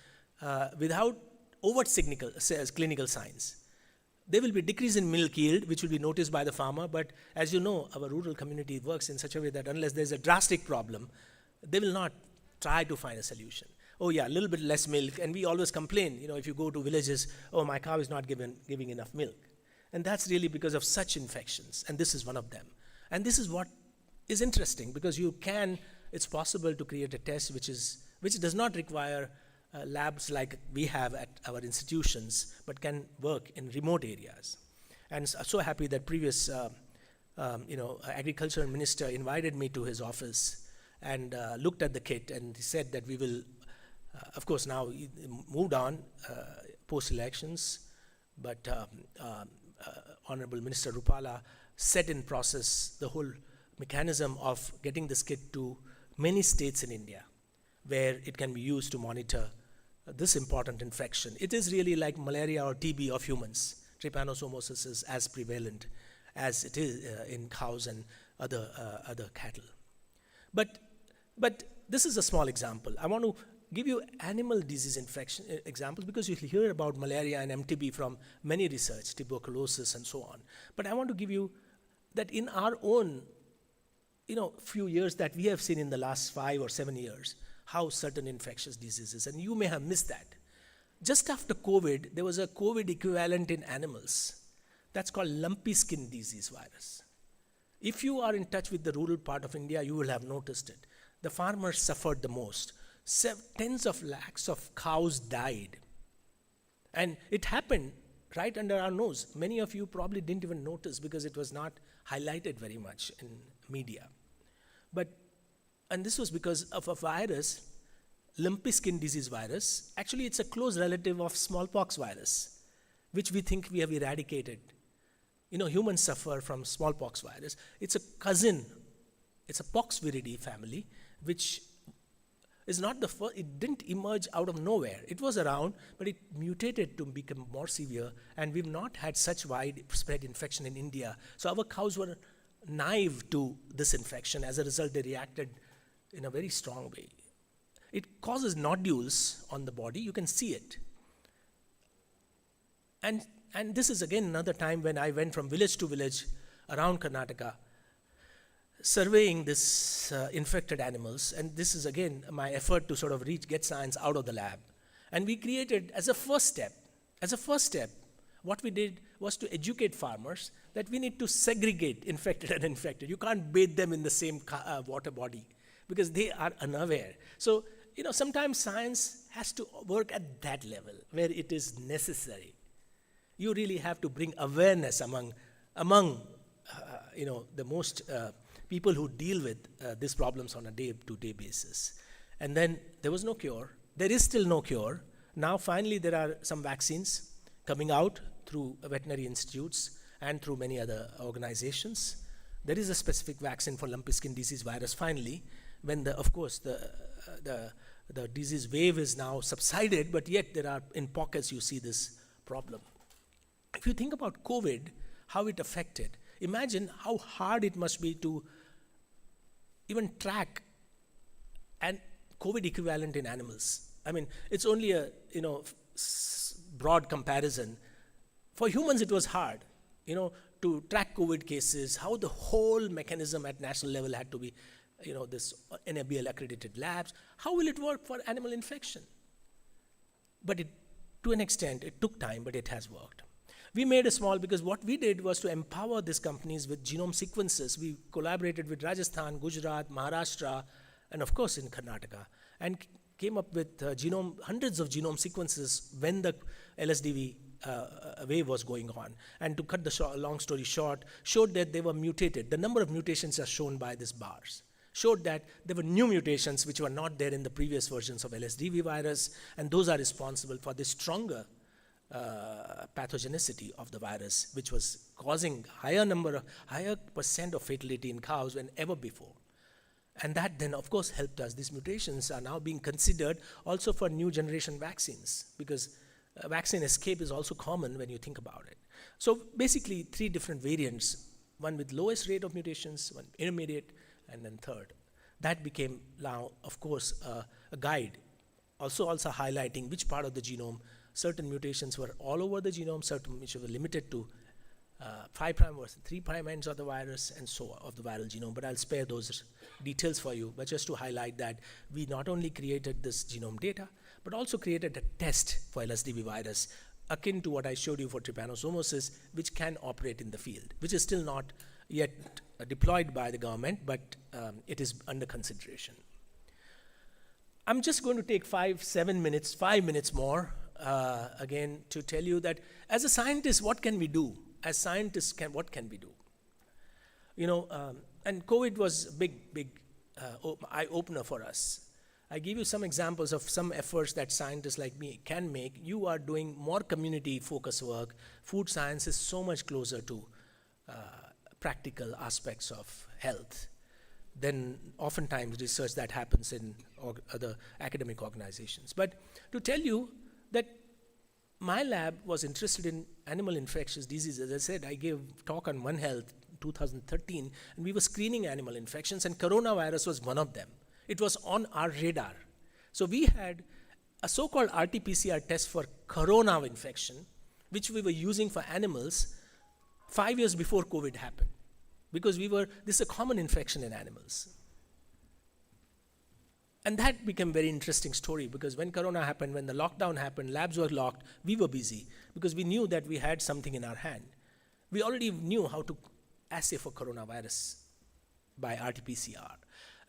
without overt clinical signs. There will be decrease in milk yield, which will be noticed by the farmer, but as you know, our rural community works in such a way that unless there's a drastic problem, they will not try to find a solution. Oh yeah, a little bit less milk, and we always complain, if you go to villages, oh, my cow is not giving enough milk. And that's really because of such infections, and this is one of them. And this is what is interesting, because it's possible to create a test which does not require labs like we have at our institutions, but can work in remote areas. And I'm so happy that previous agriculture minister invited me to his office and looked at the kit, and he said that we will, of course, now moved on post-elections, but Honorable Minister Rupala set in process the whole mechanism of getting this kit to many states in India, where it can be used to monitor this important infection. It is really like malaria or TB of humans. Trypanosomosis is as prevalent as it is in cows and other cattle. But this is a small example. I want to give you animal disease infection examples, because you hear about malaria and MTB from many research, tuberculosis and so on. But I want to give you that in our own few years that we have seen in the last 5 or 7 years, how certain infectious diseases, and you may have missed that. just after COVID, there was a COVID equivalent in animals. That's called lumpy skin disease virus. If you are in touch with the rural part of India, you will have noticed it. The farmers suffered the most. Tens of lakhs of cows died. And it happened right under our nose. Many of you probably didn't even notice because it was not highlighted very much in media. And this was because of a virus, lumpy skin disease virus. Actually, it's a close relative of smallpox virus, which we think we have eradicated. Humans suffer from smallpox virus. It's a cousin, it's a poxviridae family, which is not the first, it didn't emerge out of nowhere. It was around, but it mutated to become more severe, and we've not had such widespread infection in India. So our cows were naive to this infection. As a result, they reacted in a very strong way. It causes nodules on the body. You can see it. And this is again another time when I went from village to village around Karnataka, surveying this infected animals. And this is again my effort to sort of get science out of the lab. And we created, as a first step, what we did was to educate farmers that we need to segregate infected and infected. You can't bathe them in the same water body because they are unaware. So, sometimes science has to work at that level where it is necessary. You really have to bring awareness among the most people who deal with these problems on a day-to-day basis. And then there was no cure. There is still no cure. Now finally there are some vaccines coming out through veterinary institutes and through many other organizations. There is a specific vaccine for lumpy skin disease virus finally, when the disease wave is now subsided, but yet there are, in pockets you see this problem. If you think about COVID, how it affected, imagine how hard it must be to even track an COVID equivalent in animals. I mean, it's only a broad comparison. For humans, it was hard, to track COVID cases, how the whole mechanism at national level had to be, this NABL accredited labs. How will it work for animal infection? But to an extent, it took time, but it has worked. We made a small, because what we did was to empower these companies with genome sequences. We collaborated with Rajasthan, Gujarat, Maharashtra, and of course in Karnataka, and came up with hundreds of genome sequences when the LSDV wave was going on. And to cut the long story short, showed that they were mutated. The number of mutations are shown by these bars. Showed that there were new mutations which were not there in the previous versions of LSDV virus, and those are responsible for the stronger pathogenicity of the virus, which was causing higher percent of fatality in cows than ever before. And that then, of course, helped us. These mutations are now being considered also for new generation vaccines, because vaccine escape is also common when you think about it. So basically, 3 different variants, one with lowest rate of mutations, one intermediate, and then third. That became now, of course, a guide, also highlighting which part of the genome. Certain mutations were all over the genome, certain which were limited to 5' versus 3' ends of the virus, and so on, of the viral genome. But I'll spare those details for you, but just to highlight that we not only created this genome data, but also created a test for LSDV virus, akin to what I showed you for trypanosomosis, which can operate in the field, which is still not yet deployed by the government, but it is under consideration. I'm just going to take 5 minutes more, again, to tell you that as a scientist, what can we do? As scientists, what can we do? And COVID was a big eye-opener for us. I give you some examples of some efforts that scientists like me can make. You are doing more community-focused work. Food science is so much closer to practical aspects of health than oftentimes research that happens in other academic organizations. But to tell you that my lab was interested in animal infectious diseases. As I said, I gave talk on One Health in 2013, and we were screening animal infections, and coronavirus was one of them. It was on our radar. So we had a so-called RT-PCR test for corona infection, which we were using for animals 5 years before COVID happened, because this is a common infection in animals. And that became very interesting story because when Corona happened, when the lockdown happened, labs were locked, we were busy because we knew that we had something in our hand. We already knew how to assay for coronavirus by RT-PCR.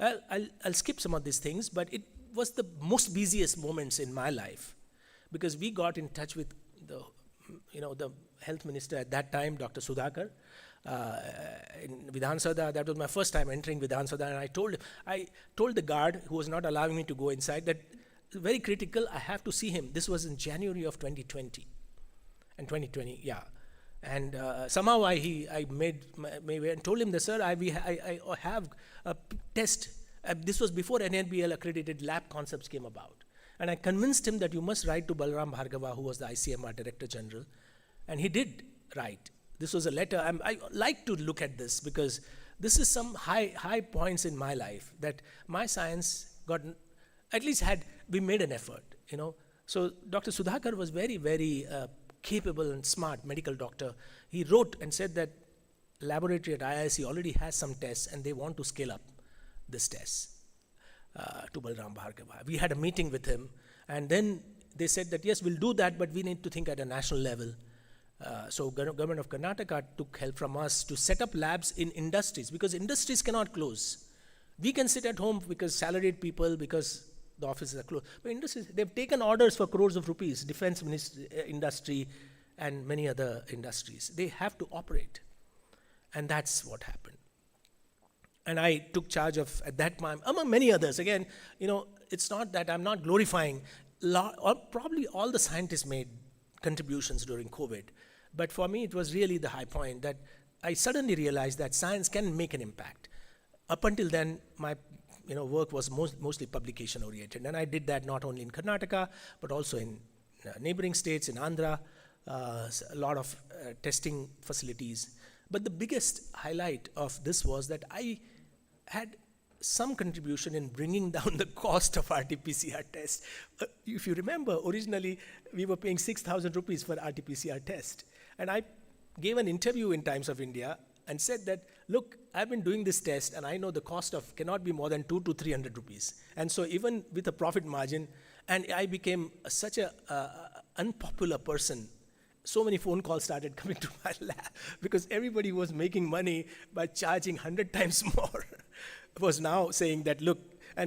I'll skip some of these things, but it was the most busiest moments in my life because we got in touch with the health minister at that time, Dr. Sudhakar, in Vidhan Sabha. That was my first time entering Vidhan Sabha, and I told the guard who was not allowing me to go inside that very critical, I have to see him. This was in January of 2020, and 2020, yeah. And somehow I made my way and told him that, sir, I have a test. This was before NNBL accredited lab concepts came about. And I convinced him that you must write to Balram Bhargava, who was the ICMR Director General. And he did write. This was a letter. I like to look at this because this is some high points in my life that my science got, at least we made an effort, So Dr. Sudhakar was very, very capable and smart medical doctor. He wrote and said that laboratory at IISc already has some tests and they want to scale up this test to Balram Bhargava. We had a meeting with him and then they said that yes, we'll do that, but we need to think at a national level. So government of Karnataka took help from us to set up labs in industries because industries cannot close. We can sit at home because salaried people, because the offices are closed. But industries, they've taken orders for crores of rupees, defense industry and many other industries. They have to operate. And that's what happened. And I took charge of, at that time, among many others. Again, it's not that I'm not glorifying. Probably all the scientists made contributions during COVID. But for me, it was really the high point that I suddenly realized that science can make an impact. Up until then, my work was mostly publication oriented. And I did that not only in Karnataka, but also in neighboring states, in Andhra, a lot of testing facilities. But the biggest highlight of this was that I had some contribution in bringing down the cost of RT-PCR tests. If you remember, originally we were paying 6,000 rupees for RT-PCR test. And I gave an interview in Times of India and said that, look, I've been doing this test and I know the cost of cannot be more than 200 to 300 rupees. And so even with a profit margin, and I became such a unpopular person, so many phone calls started coming to my lab because everybody was making money by charging 100 times more. Was now saying that, look,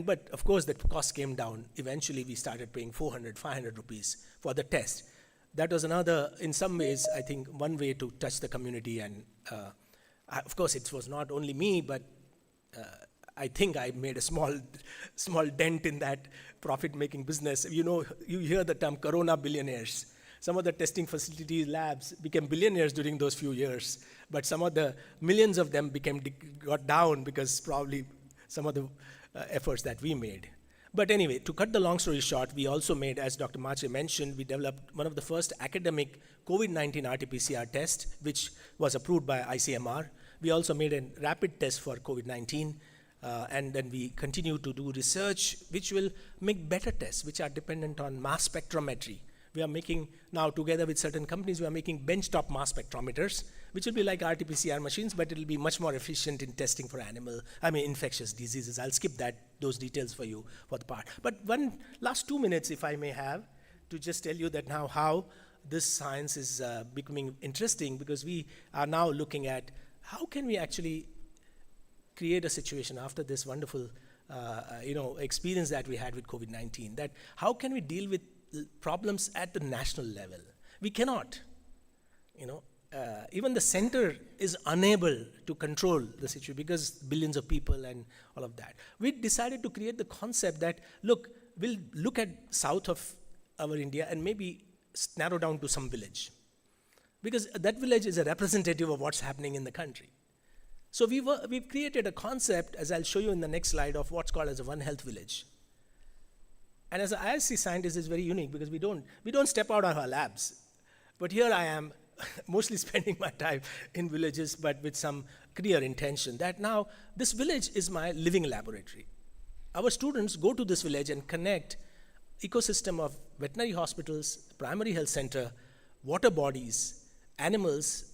but of course the cost came down. Eventually we started paying 400, 500 rupees for the test. That was another, in some ways, I think one way to touch the community. And of course it was not only me, but I think I made a small dent in that profit-making business. You hear the term Corona billionaires. Some of the testing facilities, labs became billionaires during those few years, but some of the millions of them got down because probably some of the efforts that we made. But anyway, to cut the long story short, we also made, as Dr. Mache mentioned, we developed one of the first academic COVID-19 RT-PCR test, which was approved by ICMR. We also made a rapid test for COVID-19, and then we continue to do research, which will make better tests, which are dependent on mass spectrometry. We are making now, together with certain companies, we are making benchtop mass spectrometers, which will be like RT-PCR machines, but it will be much more efficient in testing for infectious diseases. I'll skip those details for you for the part. But one last 2 minutes, if I may have, to just tell you that now how this science is becoming interesting, because we are now looking at how can we actually create a situation after this wonderful experience that we had with COVID-19, that how can we deal with problems at the national level. We cannot, even the center is unable to control the situation because billions of people and all of that. We decided to create the concept that, look, we'll look at south of our India and maybe narrow down to some village. Because that village is a representative of what's happening in the country. So we've created a concept, as I'll show you in the next slide, of what's called as a One Health Village. And as an IISc scientist, it's very unique because we don't step out of our labs. But here I am, mostly spending my time in villages, but with some clear intention that now this village is my living laboratory. Our students go to this village and connect ecosystem of veterinary hospitals, primary health center, water bodies, animals,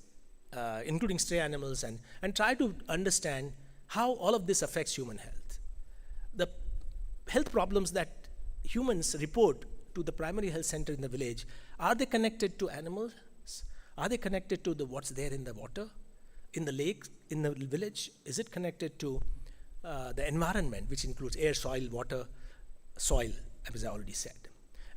including stray animals, and try to understand how all of this affects human health. The health problems that humans report to the primary health center in the village, are they connected to animals? Are they connected to what's there in the water, in the lake, in the village? Is it connected to the environment, which includes air, soil, water, soil, as I already said?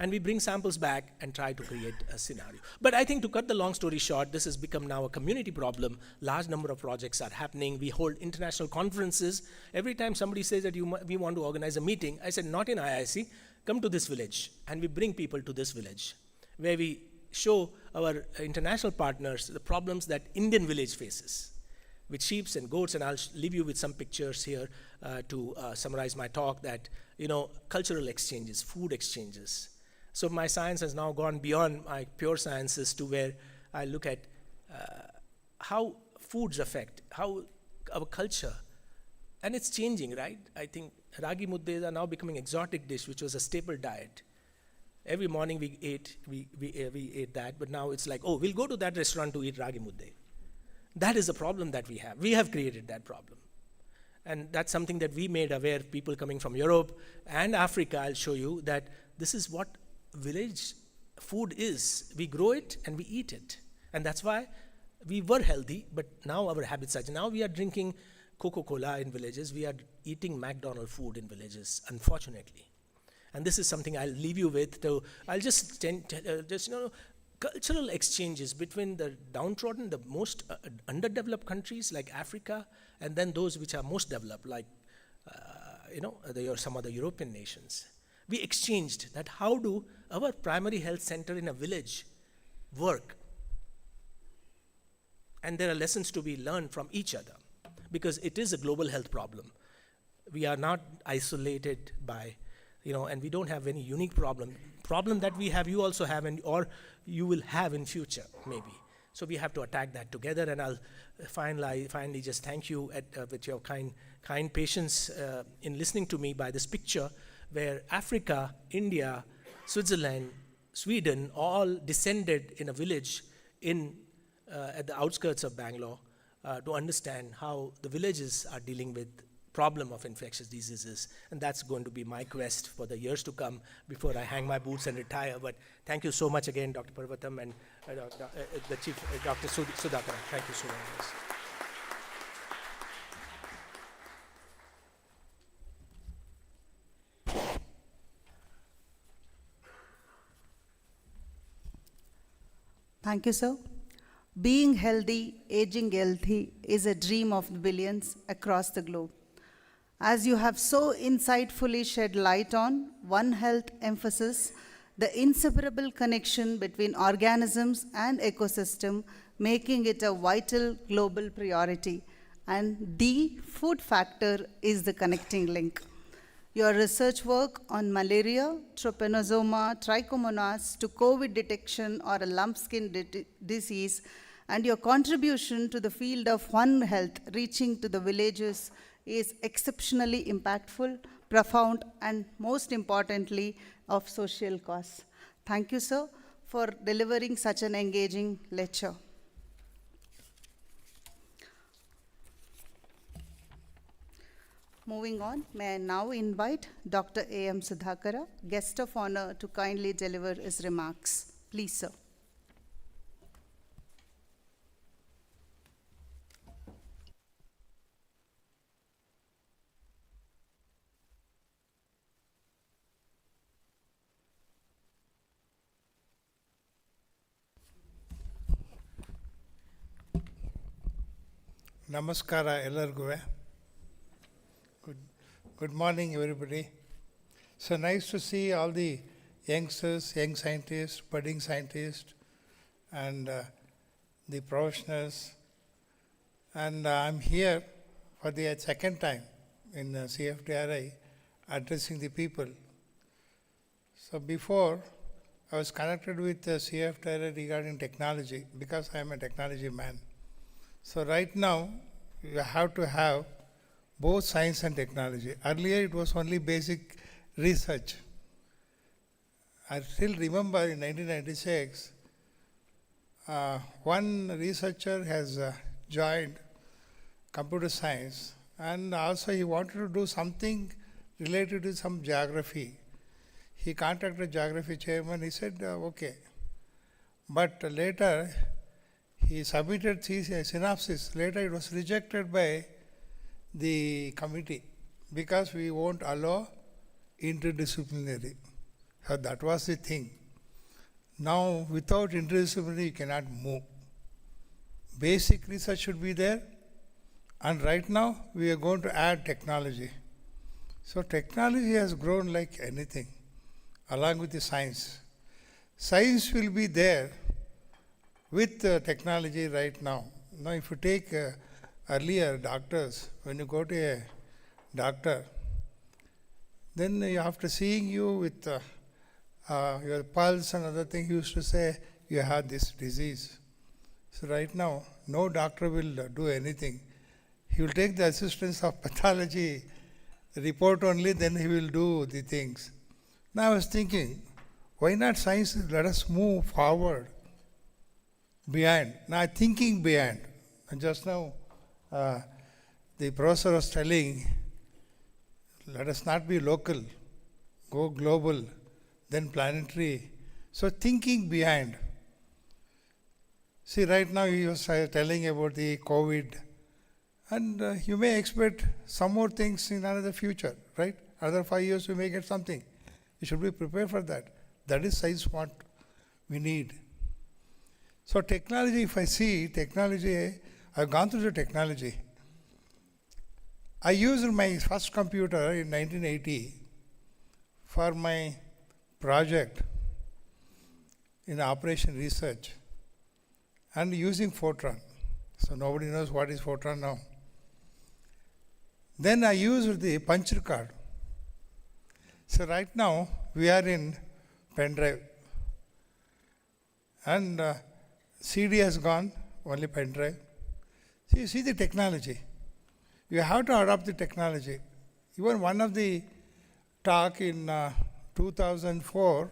And we bring samples back and try to create a scenario. But I think, to cut the long story short, this has become now a community problem. Large number of projects are happening. We hold international conferences. Every time somebody says that we want to organize a meeting, I said, not in IISc, come to this village. And we bring people to this village, where we show our international partners the problems that Indian village faces with sheep and goats. And I'll leave you with some pictures here to summarize my talk, that, cultural exchanges, food exchanges. So my science has now gone beyond my pure sciences to where I look at how foods affect, how our culture, and it's changing, right? I think ragi muddes are now becoming exotic dish, which was a staple diet. Every morning we ate that, but now it's like, oh, we'll go to that restaurant to eat ragi mudde. That is the problem that we have. We have created that problem. And that's something that we made aware, people coming from Europe and Africa. I'll show you that this is what village food is. We grow it and we eat it. And that's why we were healthy, but now our habits are. Now we are drinking Coca-Cola in villages. We are eating McDonald's food in villages, unfortunately. And this is something I'll leave you with. I'll just cultural exchanges between the downtrodden, the most underdeveloped countries like Africa, and then those which are most developed, like some other European nations. We exchanged that. How do our primary health center in a village work? And there are lessons to be learned from each other, because it is a global health problem. We are not isolated by, and we don't have any unique problem. Problem that we have, you also have, or you will have in future, maybe. So we have to attack that together. And I'll finally just thank you with your kind patience in listening to me by this picture, where Africa, India, Switzerland, Sweden all descended in a village at the outskirts of Bangalore to understand how the villages are dealing with problem of infectious diseases. And that's going to be my quest for the years to come before I hang my boots and retire. But thank you so much again, Dr. Parvatam and the Chief, Dr. Sudhakar. Thank you so much. Thank you, sir. Being healthy, aging healthy is a dream of billions across the globe. As you have so insightfully shed light on One Health emphasis, the inseparable connection between organisms and ecosystem, making it a vital global priority. And the food factor is the connecting link. Your research work on malaria, trypanosoma, trichomonas to COVID detection or a lump skin disease, and your contribution to the field of One Health reaching to the villages is exceptionally impactful, profound, and most importantly, of social cause. Thank you, sir, for delivering such an engaging lecture. Moving on, may I now invite Dr. A.M. Sudhakara, guest of honor, to kindly deliver his remarks. Please, sir. ನಮಸ್ಕಾರ ಎಲ್ಲರಿಗೂ. Good morning, everybody. So nice to see all the youngsters, young scientists, budding scientists, and the professionals. And I'm here for the second time in CFTRI addressing the people. So before, I was connected with CFTRI regarding technology because I am a technology man. So right now, you have to have both science and technology. Earlier, it was only basic research. I still remember in 1996, one researcher has joined computer science, and also he wanted to do something related to some geography. He contacted geography chairman, he said, okay. But later, he submitted synopsis. Later, it was rejected by the committee because we won't allow interdisciplinary. So that was the thing. Now, without interdisciplinary, you cannot move. Basic research should be there. And right now, we are going to add technology. So technology has grown like anything, along with the science. Science will be there with technology right now. Now, if you take earlier doctors, when you go to a doctor, then after seeing you with your pulse and other things, he used to say, you have this disease. So right now, no doctor will do anything. He will take the assistance of pathology report only, then he will do the things. Now I was thinking, why not science? Let us move forward, beyond. Now thinking beyond. And just now, the professor was telling, let us not be local, go global, then planetary. So thinking beyond. See, right now he was telling about the COVID, and you may expect some more things in another future, right? Another 5 years we may get something. You should be prepared for that. That is science what we need. So technology, if I see technology, I've gone through the technology. I used my first computer in 1980 for my project in operation research and using Fortran. So nobody knows what is Fortran now. Then I used the punch card. So right now we are in pen drive. And CD has gone, only pen drive. So you see the technology. You have to adopt the technology. Even one of the talk in 2004,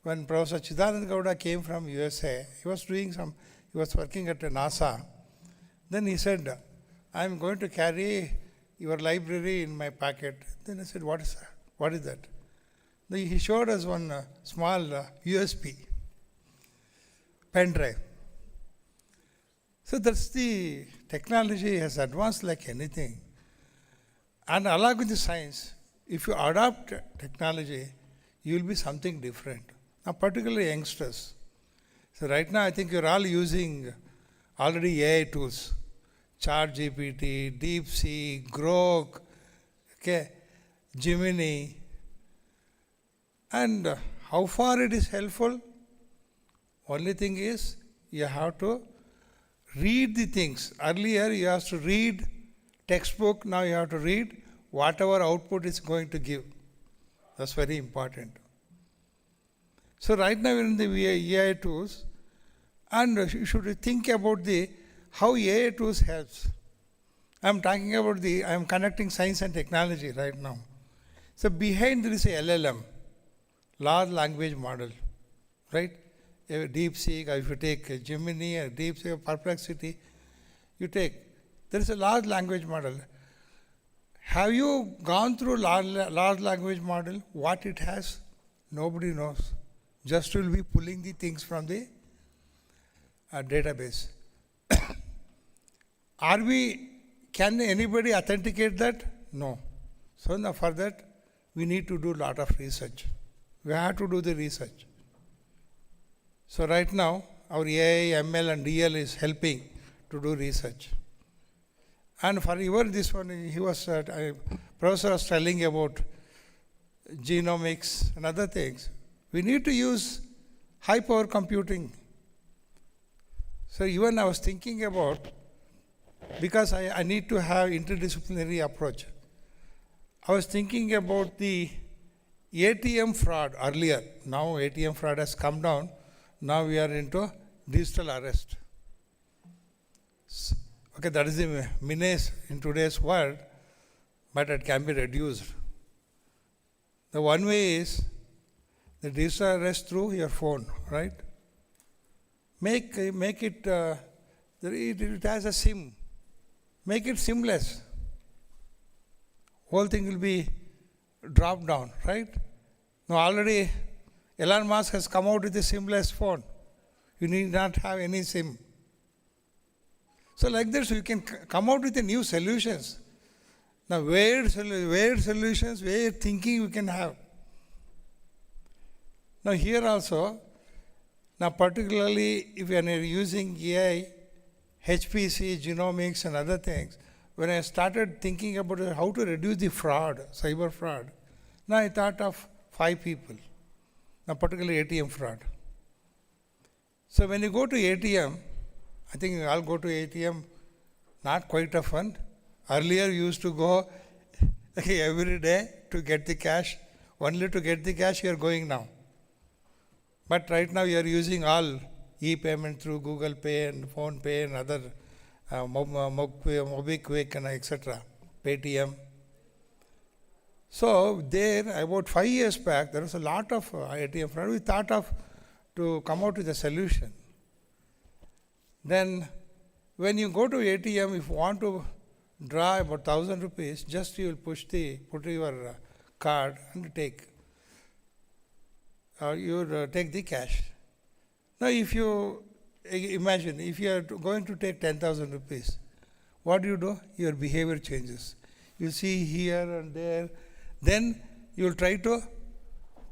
when Professor Chidanand Gowda came from USA, he was working at NASA. Then he said, I'm going to carry your library in my pocket. Then I said, what is that? What is that? Then he showed us one small USB pen drive. So that's the technology has advanced like anything. And along with the science, if you adopt technology, you will be something different. Now, particularly youngsters. So right now, I think you're all using already AI tools. ChatGPT, DeepSeek, Grok, okay, Gemini. And how far it is helpful? Only thing is, you have to read the things. Earlier, you have to read textbook. Now you have to read whatever output it's going to give. That's very important. So right now, we're in the AI tools, and you should think about how AI tools helps. I'm talking about I'm connecting science and technology right now. So behind there is a LLM, large language model, right? A DeepSeek, or if you take Gemini, or DeepSeek, or Perplexity, you take, there is a large language model. Have you gone through large language model? What it has? Nobody knows. Just will be pulling the things from the database. Can anybody authenticate that? No. So now for that, we need to do a lot of research. We have to do the research. So right now, our AI, ML and DL is helping to do research. And for this one, professor was telling about genomics and other things. We need to use high power computing. So even I was thinking about, because I need to have interdisciplinary approach. I was thinking about the ATM fraud earlier. Now ATM fraud has come down. Now we are into digital arrest. Okay, that is the menace in today's world, but it can be reduced. The one way is the digital arrest through your phone, right? Make it, it has a SIM. Make it SIM-less. Whole thing will be drop down, right? Now already Elon Musk has come out with the SIM-less phone. You need not have any SIM. So like this, you can come out with the new solutions. Now weird solutions, weird thinking we can have. Now here also, now particularly if you are using AI, HPC, genomics and other things, when I started thinking about how to reduce the fraud, cyber fraud, now I thought of 5 people, now particularly ATM fraud. So when you go to ATM, I think I'll go to ATM, not quite a fun. Earlier you used to go every day to get the cash. Only to get the cash you are going now. But right now you are using all e-payment through Google Pay and Phone Pay and other MobiKwik and etc. Paytm. So there, about 5 years back, there was a lot of ATM fraud. We thought of to come out with a solution. Then when you go to ATM, if you want to draw about 1,000 rupees, just you will put your card and take. You take the cash. Now if you imagine, if you are going to take 10,000 rupees, what do? Your behavior changes. You see here and there, then you will try to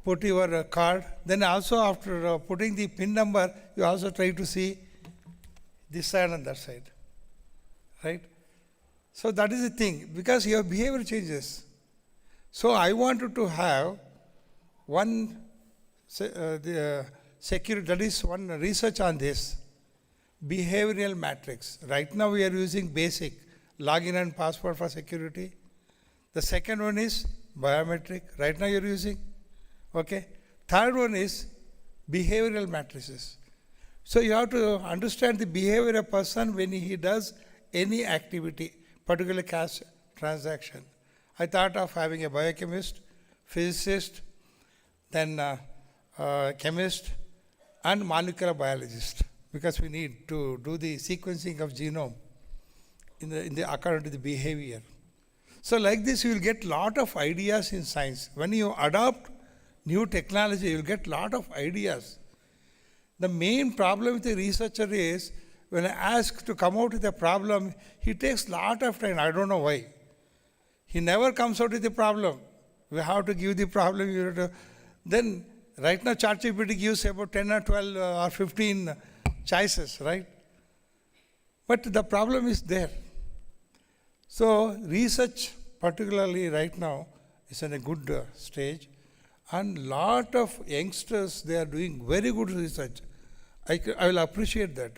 put your card. Then also after putting the PIN number, you also try to see this side and that side, right? So that is the thing, because your behavior changes. So I wanted to have one security, that is one research on this, behavioral matrix. Right now we are using basic, login and password for security. The second one is biometric, right now you are using, okay. Third one is behavioral matrices. So you have to understand the behavior of a person when he does any activity, particularly cash transaction. I thought of having a biochemist, physicist, then chemist, and molecular biologist, because we need to do the sequencing of genome in the according to the behavior. So like this, you will get lot of ideas in science. When you adopt new technology, you will get lot of ideas. The main problem with the researcher is, when I ask to come out with a problem, he takes lot of time. I don't know why. He never comes out with a problem. We have to give the problem. You have to, then right now ChatGPT gives about 10 or 12 or 15 choices, right? But the problem is there. So research, particularly right now, is in a good stage. And lot of youngsters, they are doing very good research. I will appreciate that.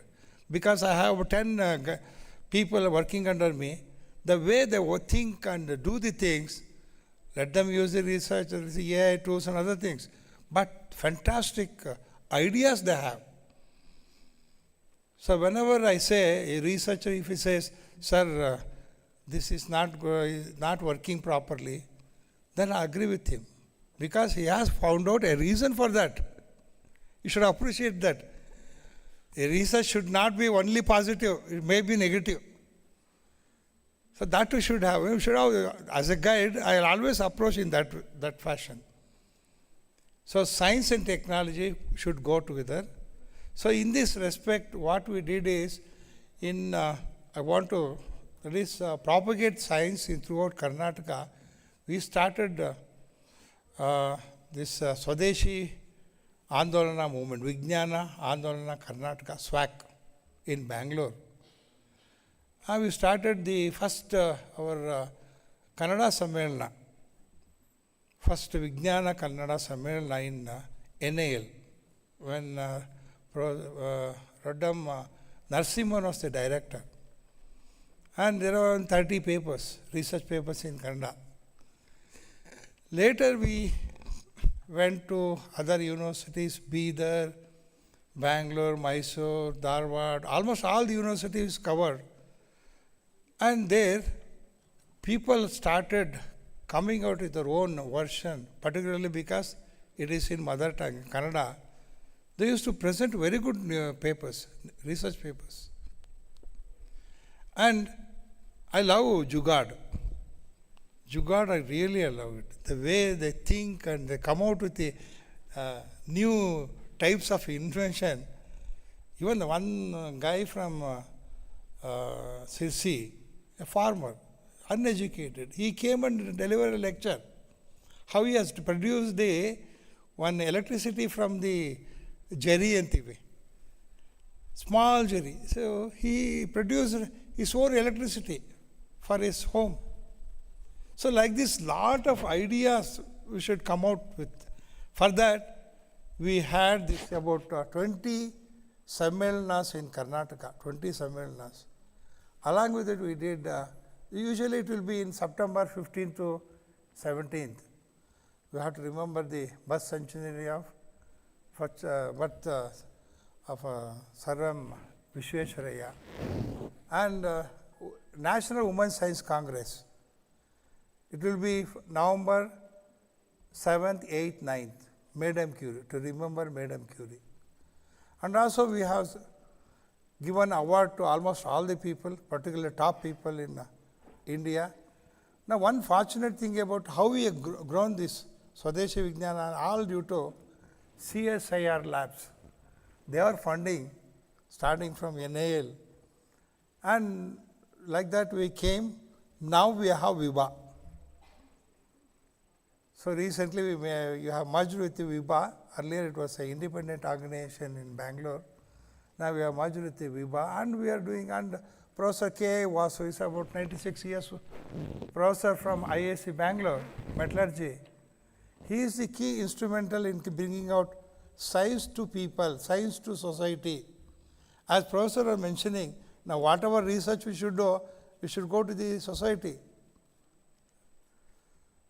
Because I have 10 people working under me, the way they think and do the things, let them use the research, the AI tools and other things. But fantastic ideas they have. So whenever I say, a researcher, if he says, sir, this is not working properly, then I agree with him. Because he has found out a reason for that. You should appreciate that. A research should not be only positive, it may be negative. So that we should have. We should have, as a guide, I will always approach in that fashion. So science and technology should go together. So in this respect, what we did is, I want to propagate science throughout Karnataka. We started this Swadeshi Andolana movement, Vijnana Andolana Karnataka, SWAC, in Bangalore. We started the first, our Kannada Sammelana, first Vijnana Kannada Sammelana in NAL, when Roddam Narasimhan was the director. And there were 30 papers, research papers in Kannada. Later we went to other universities, Bidar, Bangalore, Mysore, Dharwad, almost all the universities covered. And there, people started coming out with their own version, particularly because it is in mother tongue, Kannada. They used to present very good papers, research papers. And I love Jugaad. Jugaad, I really love it. The way they think and they come out with the new types of invention. Even the one guy from Sirsi, a farmer, uneducated, he came and delivered a lecture. How he has produced the one electricity from the jerry antiwe. Small jerry. So he produced his own electricity for his home. So like this, lot of ideas we should come out with. For that, we had this about 20 Sammelnas in Karnataka, 20 Sammelnas. Along with it, we did, usually it will be in September 15th to 17th. We have to remember the birth centenary of Sarvam Vishwesharaya. And National Women's Science Congress. It will be November 7th, 8th, 9th, Madame Curie, to remember Madame Curie. And also we have given award to almost all the people, particularly top people in India. Now one fortunate thing about how we have grown this Swadeshi Vijnana, all due to CSIR labs. They are funding starting from NAL. And like that we came, now we have VIBA. So recently you have merged with the VIBA. Earlier it was an independent organization in Bangalore. Now we have merged with the VIBA and we are doing, and Professor K. Vasu is about 96 years, professor from IISc Bangalore, metallurgy. He is the key instrumental in bringing out science to people, science to society. As professor was mentioning, now whatever research we should do, we should go to the society.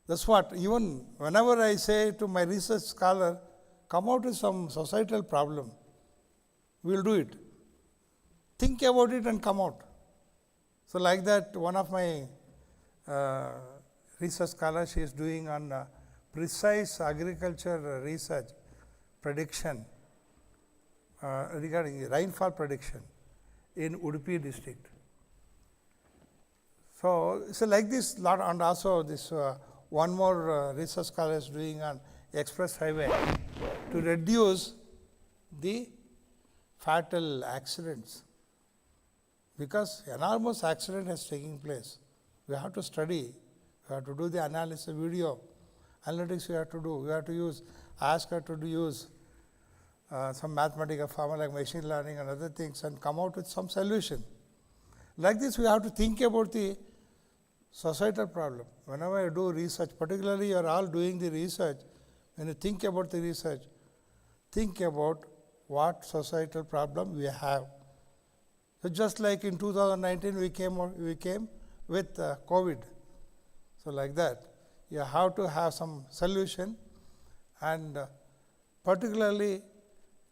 That's what, even whenever I say to my research scholar, come out with some societal problem, we will do it. Think about it and come out. So like that, one of my research scholars, she is doing on precise agriculture research prediction regarding rainfall prediction in Udupi district. So like this lot, and also this one more research scholar is doing on express highway to reduce the fatal accidents, because enormous accident has taken place. We have to study, we have to do the analysis, video, analytics we have to do, we have to use, ask her to use some mathematical formula like machine learning and other things and come out with some solution. Like this, we have to think about the societal problem. Whenever I do research, particularly you are all doing the research, when you think about the research, think about what societal problem we have. So just like in 2019 we came with COVID. So like that, you have to have some solution, and particularly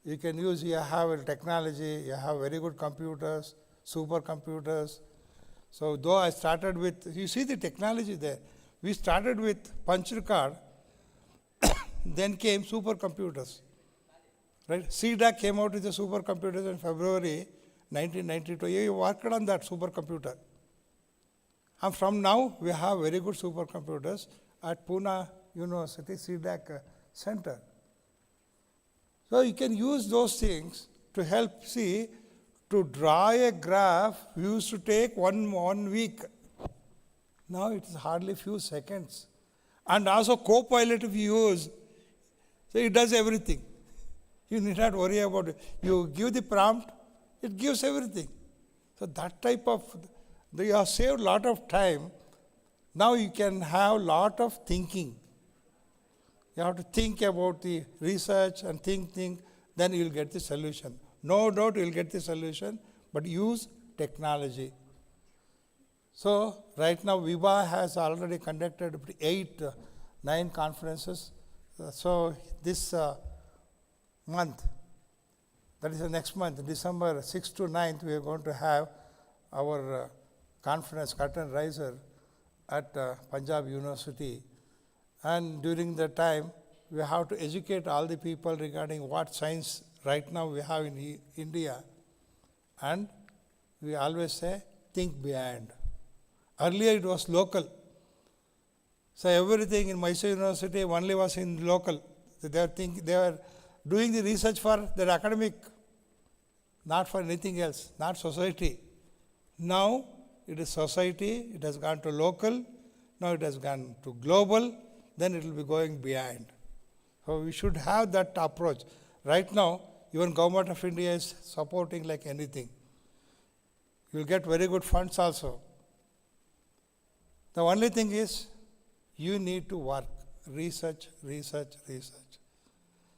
you can use, you have a technology, you have very good computers, supercomputers. So though I started with, you see the technology there. We started with punched card, then came supercomputers. Right? CDAC came out with the supercomputers in February 1992. You worked on that supercomputer. And from now, we have very good supercomputers at Pune University CDAC Center. So you can use those things to help, see, to draw a graph used to take one week. Now it is hardly few seconds. And also Copilot if you use, so it does everything. You need not worry about it. You give the prompt, it gives everything. So that type of, you have saved a lot of time. Now you can have a lot of thinking. You have to think about the research and think, then you will get the solution. No doubt you will get the solution, but use technology. So right now VIBA has already conducted 9 conferences. So this month, that is the next month, December 6th to 9th, we are going to have our conference, Curtain Raiser, at Punjab University. And during that time, we have to educate all the people regarding what science right now we have in India. And we always say, think beyond. Earlier it was local. So everything in Mysore University only was in local. So they were doing the research for their academic, not for anything else, not society. Now it is society, it has gone to local, now it has gone to global, then it will be going beyond. So we should have that approach. Right now, even Government of India is supporting like anything. You will get very good funds also. The only thing is, you need to work, research, research, research.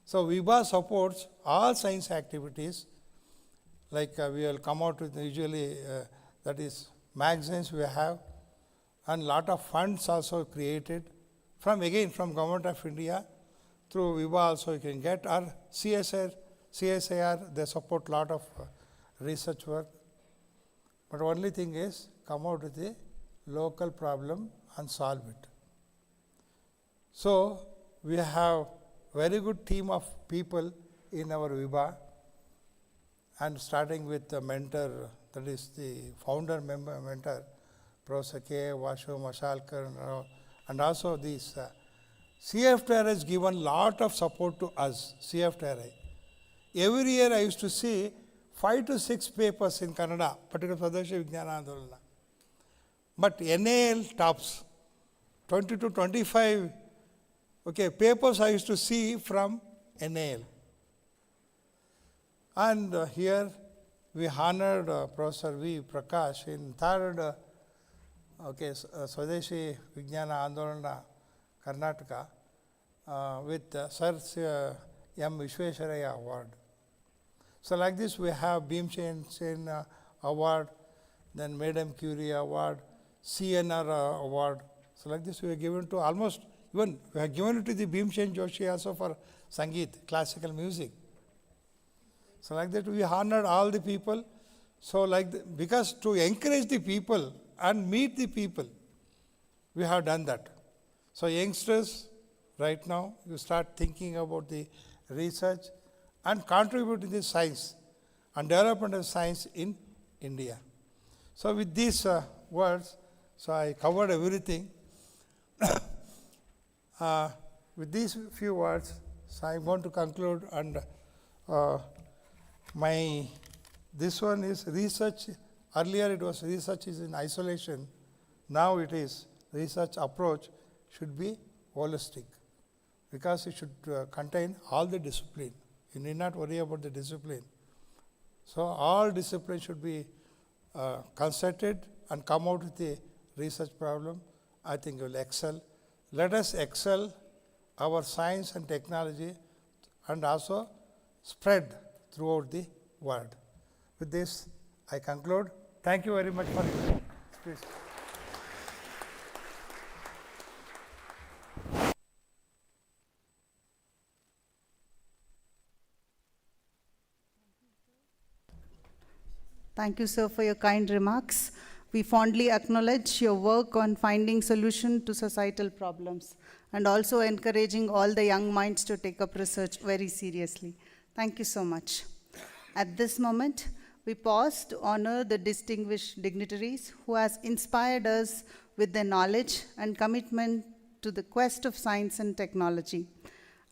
So VIBA supports all science activities, like we will come out with usually, that is magazines we have, and lot of funds also created from Government of India, through VIBA also you can get, or CSIR, they support lot of research work. But only thing is, come out with a local problem and solve it. So we have very good team of people in our VIBA, and starting with the mentor, that is the founder member mentor, Professor K. Vashu Mashalkar, and also this CFTRI has given lot of support to us, CFTRI. Every year I used to see 5 to 6 papers in Kannada, particularly Swadeshi Vijnana Andolana. But NAL tops 20 to 25 papers I used to see from NAL. And here we honored Professor V. Prakash in third Swadeshi Vijnana Andolana, Karnataka, with Sir M. Vishwesharaya Award. So like this we have Bhimsen Sen Award, then Madam Curie Award, CNR Award. So like this we are given to almost, even we have given it to the Bhimsen Joshi also for Sangeet, classical music. So like that we honored all the people. So like because to encourage the people and meet the people, we have done that. So youngsters, right now, you start thinking about the research and contribute to the science and development of science in India. So with these words, so I covered everything. With these few words, so I'm going to conclude, and this one is research. Earlier it was research is in isolation. Now it is research approach should be holistic, because it should contain all the discipline. You need not worry about the discipline. So all disciplines should be concerted and come out with a research problem. I think you will excel. Let us excel our science and technology and also spread throughout the world. With this, I conclude. Thank you very much for your please. Thank you, sir, for your kind remarks. We fondly acknowledge your work on finding solution to societal problems and also encouraging all the young minds to take up research very seriously. Thank you so much. At this moment, we pause to honor the distinguished dignitaries who has inspired us with their knowledge and commitment to the quest of science and technology.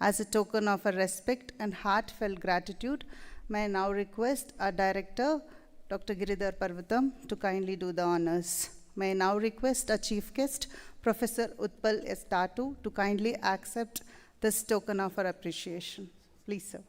As a token of our respect and heartfelt gratitude, may I now request our director, Dr. Giridhar Parvatam, to kindly do the honors. May I now request our chief guest, Professor Utpal S. Tatu, to kindly accept this token of our appreciation. Please, sir.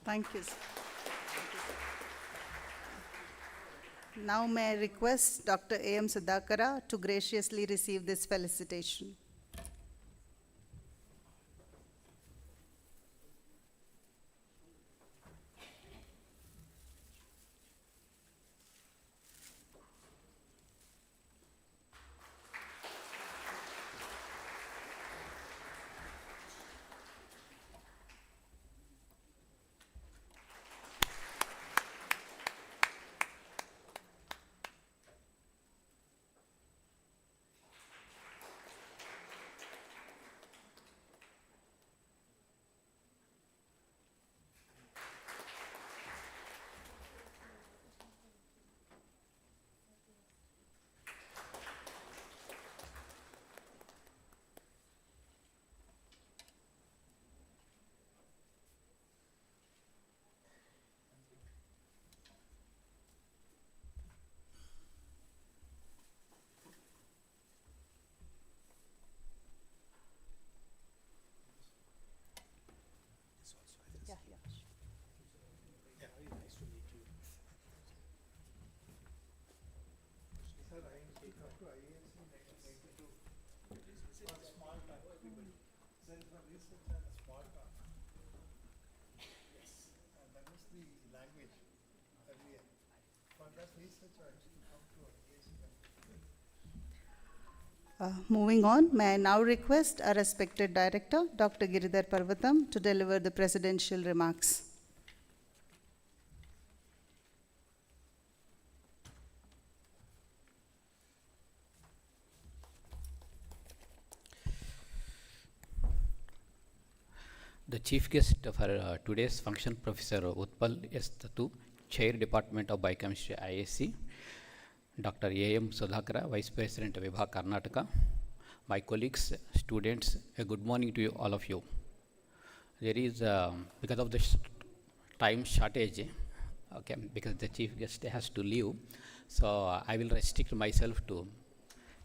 Thank you, sir. Now may I request Dr. A.M. Sudhakara to graciously receive this felicitation. Sir, I come to IISc in 1992 for a small talk. There is a research and a small talk. Yes. And that was the language earlier. For that research, I actually come to IISc. Moving on, may I now request our respected director, Dr. Giridhar Parvatam, to deliver the presidential remarks. The chief guest for today's function, Professor Utpal S. Tatu, Chair Department of Biochemistry, IISc, Dr. A.M. Sudhakara, Vice President, Vibha, Karnataka, my colleagues, students, a good morning to you, all of you. There is, because of the time shortage, okay, because the chief guest has to leave, so I will restrict myself to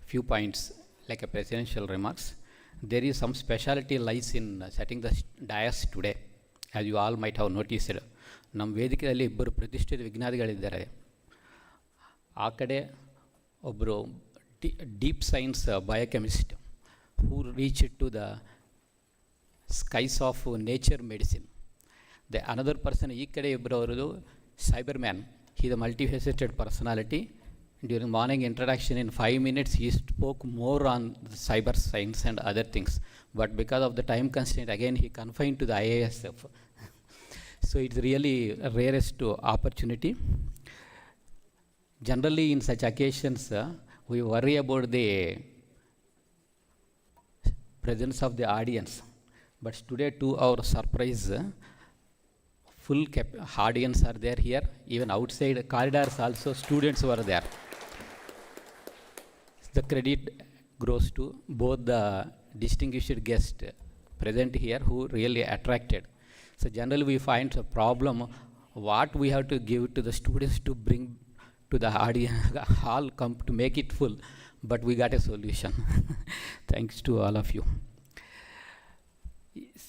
few points like a presidential remarks. There is some specialty lies in setting the dais today, as you all might have noticed. ನಮ್ಮ ವೇದಿಕೆಯಲ್ಲಿ ಇಬ್ಬರು ಪ್ರತಿಷ್ಠಿತ ವಿಜ್ಞಾನಿಗಳಿದ್ದಾರೆ. ಆ ಕಡೆ ಒಬ್ಬರು deep science biochemist who reach to the skies of nature medicine. The another person ಈ ಕಡೆ ಇಬ್ಬರು ಅವರದು cyber man. He the multifaceted personality. During morning introduction, in 5 minutes, he spoke more on cyber science and other things. But because of the time constraint, again, he confined to the IISF. So it's really a rarest opportunity. Generally, in such occasions, we worry about the presence of the audience. But today, to our surprise, full audience are there here. Even outside corridors also, students were there. The credit goes to both the distinguished guests present here who really attracted. So generally we find a problem what we have to give to the students to bring to the audience hall come to make it full, but we got a solution. Thanks to all of you.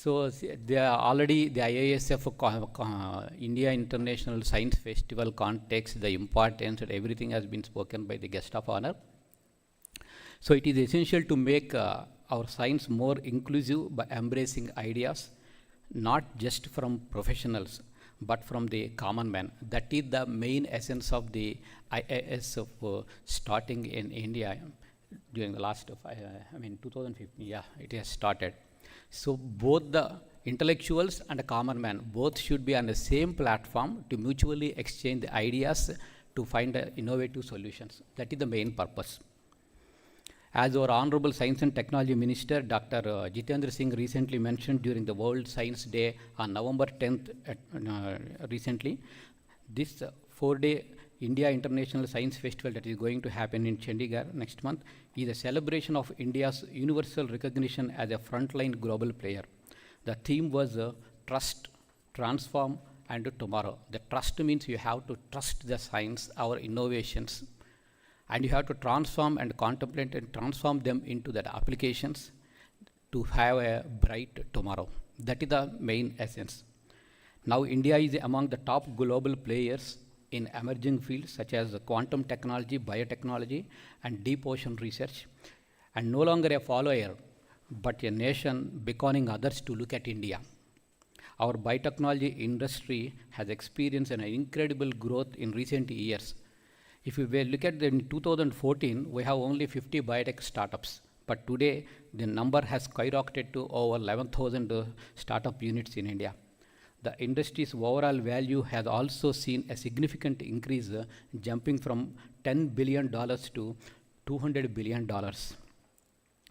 So they are already the IISF India International Science Festival context, the importance and everything has been spoken by the guest of honor. So it is essential to make our science more inclusive by embracing ideas, not just from professionals, but from the common man. That is the main essence of the IISF starting in India during the last, 2015, yeah, it has started. So both the intellectuals and the common man, both should be on the same platform to mutually exchange the ideas to find innovative solutions. That is the main purpose. As our Honorable Science and Technology Minister, Dr. Jitendra Singh recently mentioned during the World Science Day on November 10th recently, this 4-day India International Science Festival that is going to happen in Chandigarh next month is a celebration of India's universal recognition as a frontline global player. The theme was trust, transform, and tomorrow. The trust means you have to trust the science, our innovations, and you have to transform and contemplate and transform them into the applications to have a bright tomorrow. That is the main essence. Now India is among the top global players in emerging fields such as quantum technology, biotechnology, and deep ocean research, and no longer a follower, but a nation beckoning others to look at India. Our biotechnology industry has experienced an incredible growth in recent years. If you look at in 2014, we have only 50 biotech startups, but today the number has skyrocketed to over 11,000 startup units in India. The industry's overall value has also seen a significant increase, jumping from $10 billion to $200 billion.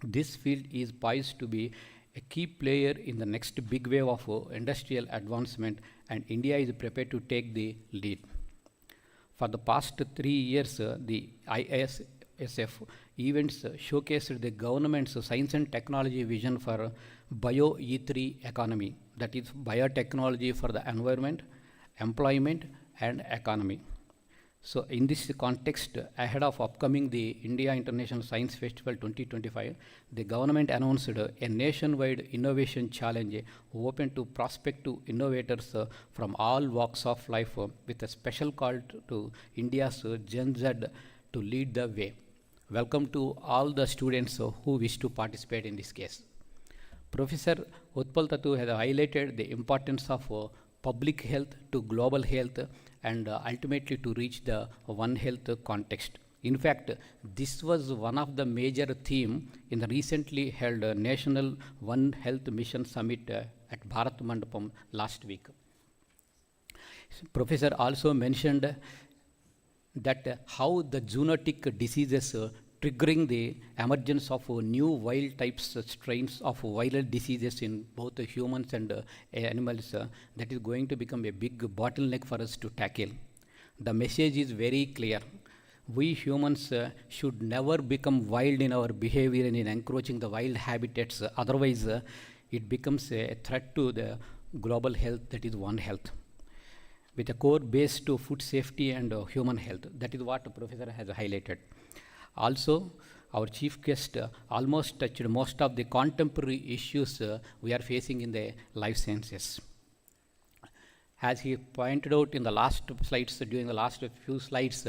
This field is poised to be a key player in the next big wave of industrial advancement, and India is prepared to take the lead. For the past 3 years, the IISF events showcased the government's science and technology vision for Bio E3 economy, that is biotechnology for the environment, employment, and economy. So in this context, ahead of upcoming the India International Science Festival 2025, the government announced a nationwide innovation challenge open to prospective innovators from all walks of life, with a special call to India's Gen Z to lead the way. Welcome to all the students who wish to participate in this case. Professor Utpal Tatu has highlighted the importance of public health to global health and ultimately to reach the One Health context. In fact, this was one of the major themes in the recently held National One Health Mission Summit at Bharat Mandapam last week. Professor also mentioned that how the zoonotic diseases triggering the emergence of new wild types strains of viral diseases in both humans and animals, that is going to become a big bottleneck for us to tackle. The message is very clear. We humans should never become wild in our behavior and in encroaching the wild habitats, otherwise it becomes a threat to the global health, that is One Health, with a core base to food safety and human health. That is what the professor has highlighted. Also, our chief guest almost touched most of the contemporary issues we are facing in the life sciences. As he pointed out in the last slides, during the last few slides,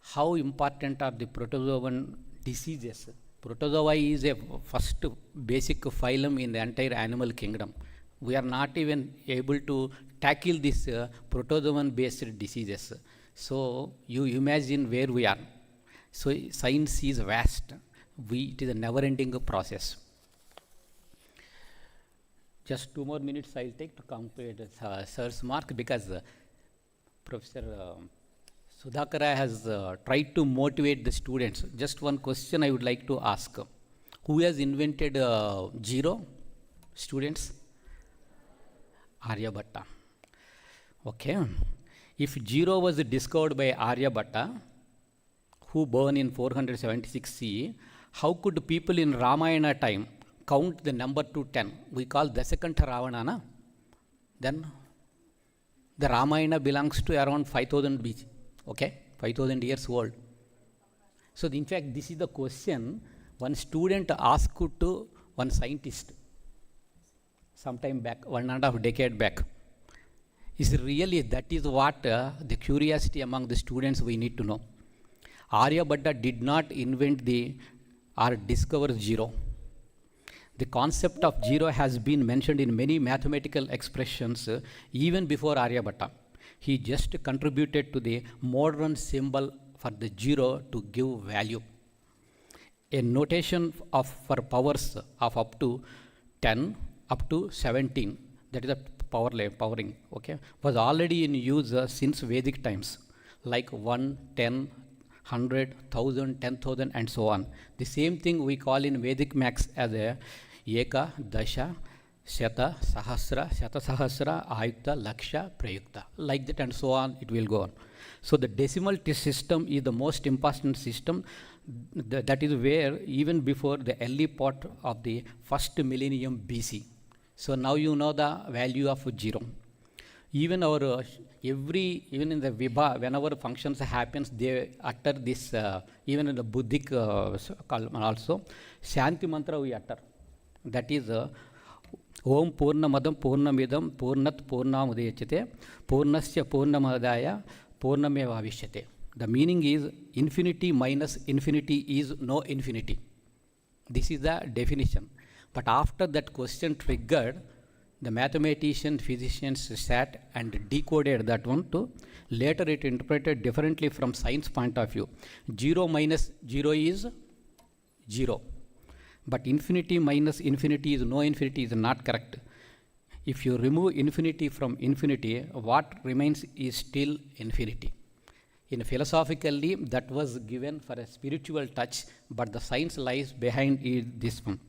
how important are the protozoan diseases. Protozoa is a first basic phylum in the entire animal kingdom. We are not even able to tackle these protozoan-based diseases. So you imagine where we are. So science is vast. It is a never-ending process. Just 2 more minutes I'll take to complete sir's mark, because Professor Sudhakara has tried to motivate the students. Just one question I would like to ask. Who has invented zero? Students? Aryabhatta. Okay. If zero was discovered by Aryabhatta, who born in 476 CE, how could people in Ramayana time count the number to 10? We call Dasakanth Ravana, na? Then the Ramayana belongs to around 5000 BC, okay? 5000 years old. So in fact, this is the question one student asked to one scientist sometime back, 1.5 decades back. Is really, that is what the curiosity among the students we need to know. Aryabhatta did not invent or discover zero. The concept of zero has been mentioned in many mathematical expressions even before Aryabhatta. He just contributed to the modern symbol for the zero to give value. A notation for powers of up to 10, up to 17, that is a powering, okay, was already in use since Vedic times, like 1, 10, 100, 1000, 10,000, and so on. The same thing we call in Vedic maths as a Eka, Dasha, Shata, Sahasra, Shata Sahasra, Ayukta, Laksha, Prayukta. Like that and so on, it will go on. So the decimal system is the most important system. That is where even before the early part of the first millennium BC. So now you know the value of zero. Even our even in the Vibha, whenever functions happens, they utter this, even in the Buddhic also, Shanti mantra we utter. That is Om Purnamadam Purnamidam Purnat Purnamudayachate Purnasya Purnamadaya Purnameva Vishyate. The meaning is infinity minus infinity is no infinity. This is the definition. But after that question triggered, the mathematician, physicians sat and decoded that one to later it interpreted differently from science point of view. 0 minus 0 is 0. But infinity minus infinity is no infinity is not correct. If you remove infinity from infinity, what remains is still infinity. In philosophically, that was given for a spiritual touch, but the science lies behind this one.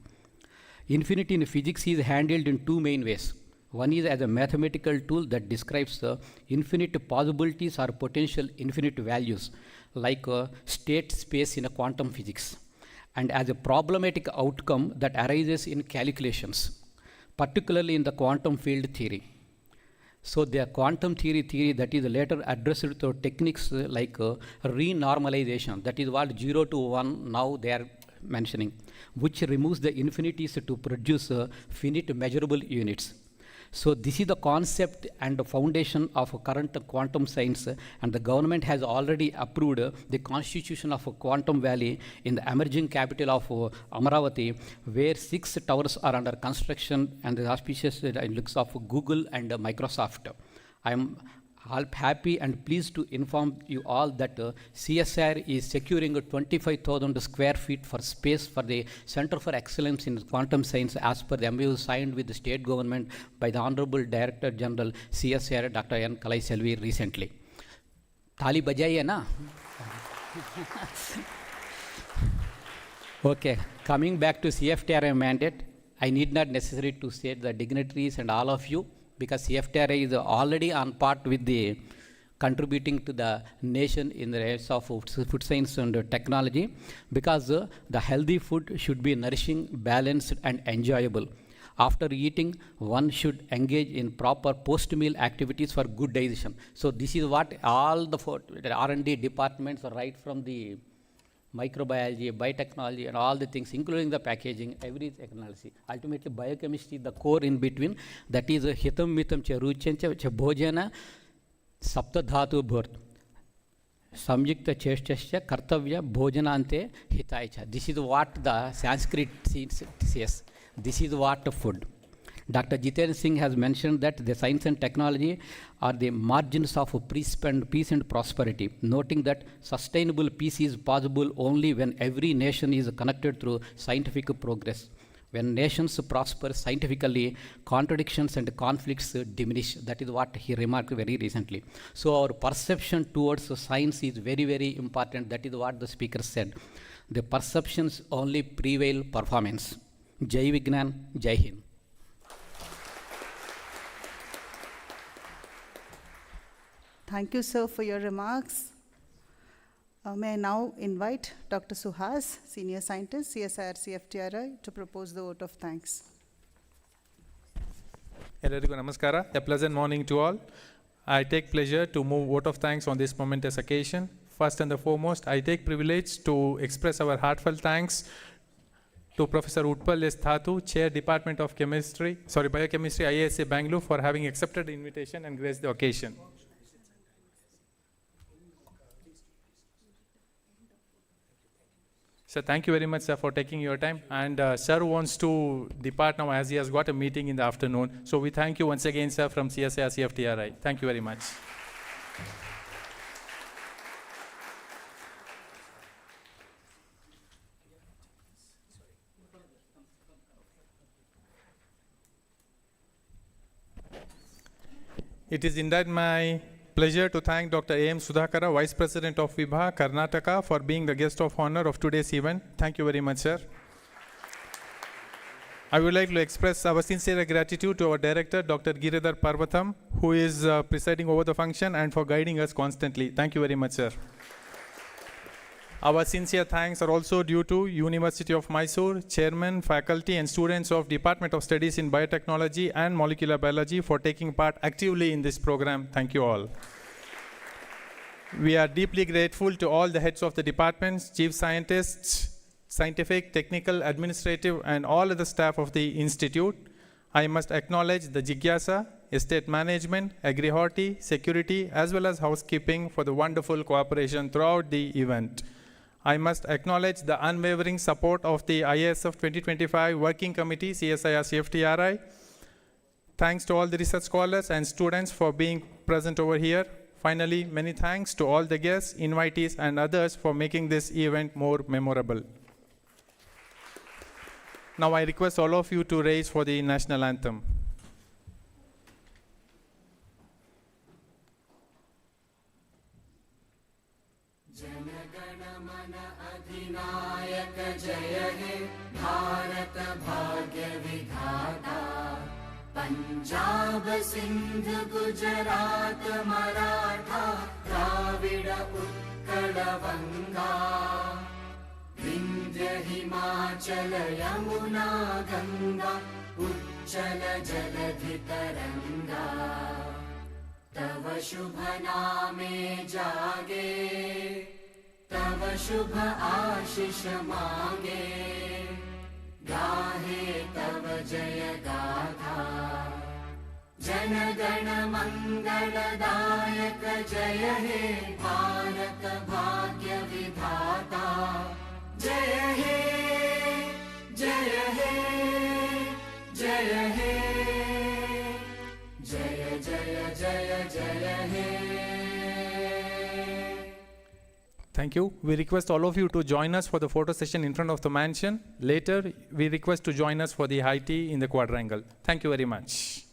Infinity in physics is handled in two main ways. One is as a mathematical tool that describes the infinite possibilities or potential infinite values, like state space in a quantum physics, and as a problematic outcome that arises in calculations, particularly in the quantum field theory. So the quantum theory that is later addressed through techniques like renormalization, that is what 0 to 1 now they are mentioning, which removes the infinities to produce finite measurable units. So this is the concept and the foundation of current quantum science, and the government has already approved the constitution of Quantum Valley in the emerging capital of Amaravati, where 6 towers are under construction, and the auspicious looks of Google and Microsoft. I am happy and pleased to inform you all that CSIR is securing 25,000 square feet for space for the Center for Excellence in Quantum Science as per the MOU signed with the state government by the Honorable Director General CSIR Dr. N. Kalai Selvi recently. Thali bajaiye na? Okay, coming back to CFTRI mandate, I need not necessarily to say the dignitaries and all of you, because CFTRI is already on part with the contributing to the nation in the areas of food science and technology, because the healthy food should be nourishing, balanced and enjoyable. After eating, one should engage in proper post-meal activities for good digestion. So this is what all the R&D departments, right from the microbiology, biotechnology, and all the things, including the packaging, every technology. Ultimately, biochemistry, the core in between, that is hitam mitam cha ruchancha cha bhojana sapta dhatu bhurt. Samyukta cheshtasya kartavya bhojanante hitaicha. This is what the Sanskrit says. This is what food. Dr. Jitendra Singh has mentioned that the science and technology are the margins of peace and prosperity, noting that sustainable peace is possible only when every nation is connected through scientific progress. When nations prosper scientifically, contradictions and conflicts diminish. That is what he remarked very recently. So our perception towards science is very, very important. That is what the speaker said. The perceptions only prevail performance. Jai Vignan, Jai Hind. Thank you, sir, for your remarks. May I now invite Dr. Suhas, Senior Scientist, CSIR-CFTRI, to propose the vote of thanks. Everyone, namaskara. A pleasant morning to all. I take pleasure to move vote of thanks on this momentous occasion. First and the foremost, I take privilege to express our heartfelt thanks to Professor Utpal S. Thatu, Chair, Department of Biochemistry, IISF Bangalore, for having accepted the invitation and graced the occasion. So thank you very much, sir, for taking your time. And sir wants to depart now as he has got a meeting in the afternoon. So we thank you once again, sir, from CSIR-CFTRI. Thank you very much. It is indeed my pleasure to thank Dr. A.M. Sudhakara, Vice President of Vibha, Karnataka, for being the guest of honor of today's event. Thank you very much, sir. I would like to express our sincere gratitude to our director, Dr. Giridhar Parvatham, who is presiding over the function and for guiding us constantly. Thank you very much, sir. Our sincere thanks are also due to University of Mysore, chairman, faculty and students of Department of Studies in Biotechnology and Molecular Biology for taking part actively in this program. Thank you all. We are deeply grateful to all the heads of the departments, chief scientists, scientific, technical, administrative and all other staff of the institute. I must acknowledge the Jigyasa, estate management, agri-horti, security, as well as housekeeping for the wonderful cooperation throughout the event. I must acknowledge the unwavering support of the IISF 2025 Working Committee, CSIR-CFTRI. Thanks to all the research scholars and students for being present over here. Finally, many thanks to all the guests, invitees, and others for making this event more memorable. Now I request all of you to raise for the national anthem. Punjab Sindh Gujarat Maratha Dravida Utkal Vanga Vindhya Himachal Yamuna Ganga उच्चल जलधि तरंगा तव शुभ नामे जागे तव शुभ आशीष मांगे गाहे तव जय गाथा जन गण मंगलदायक जय हे भारत भाग्य विधाता जय हे जय हे जय हे जय जय जय जय हे. Thank you. We request all of you to join us for the photo session in front of the mansion. Later, we request to join us for the high tea in the quadrangle. Thank you very much.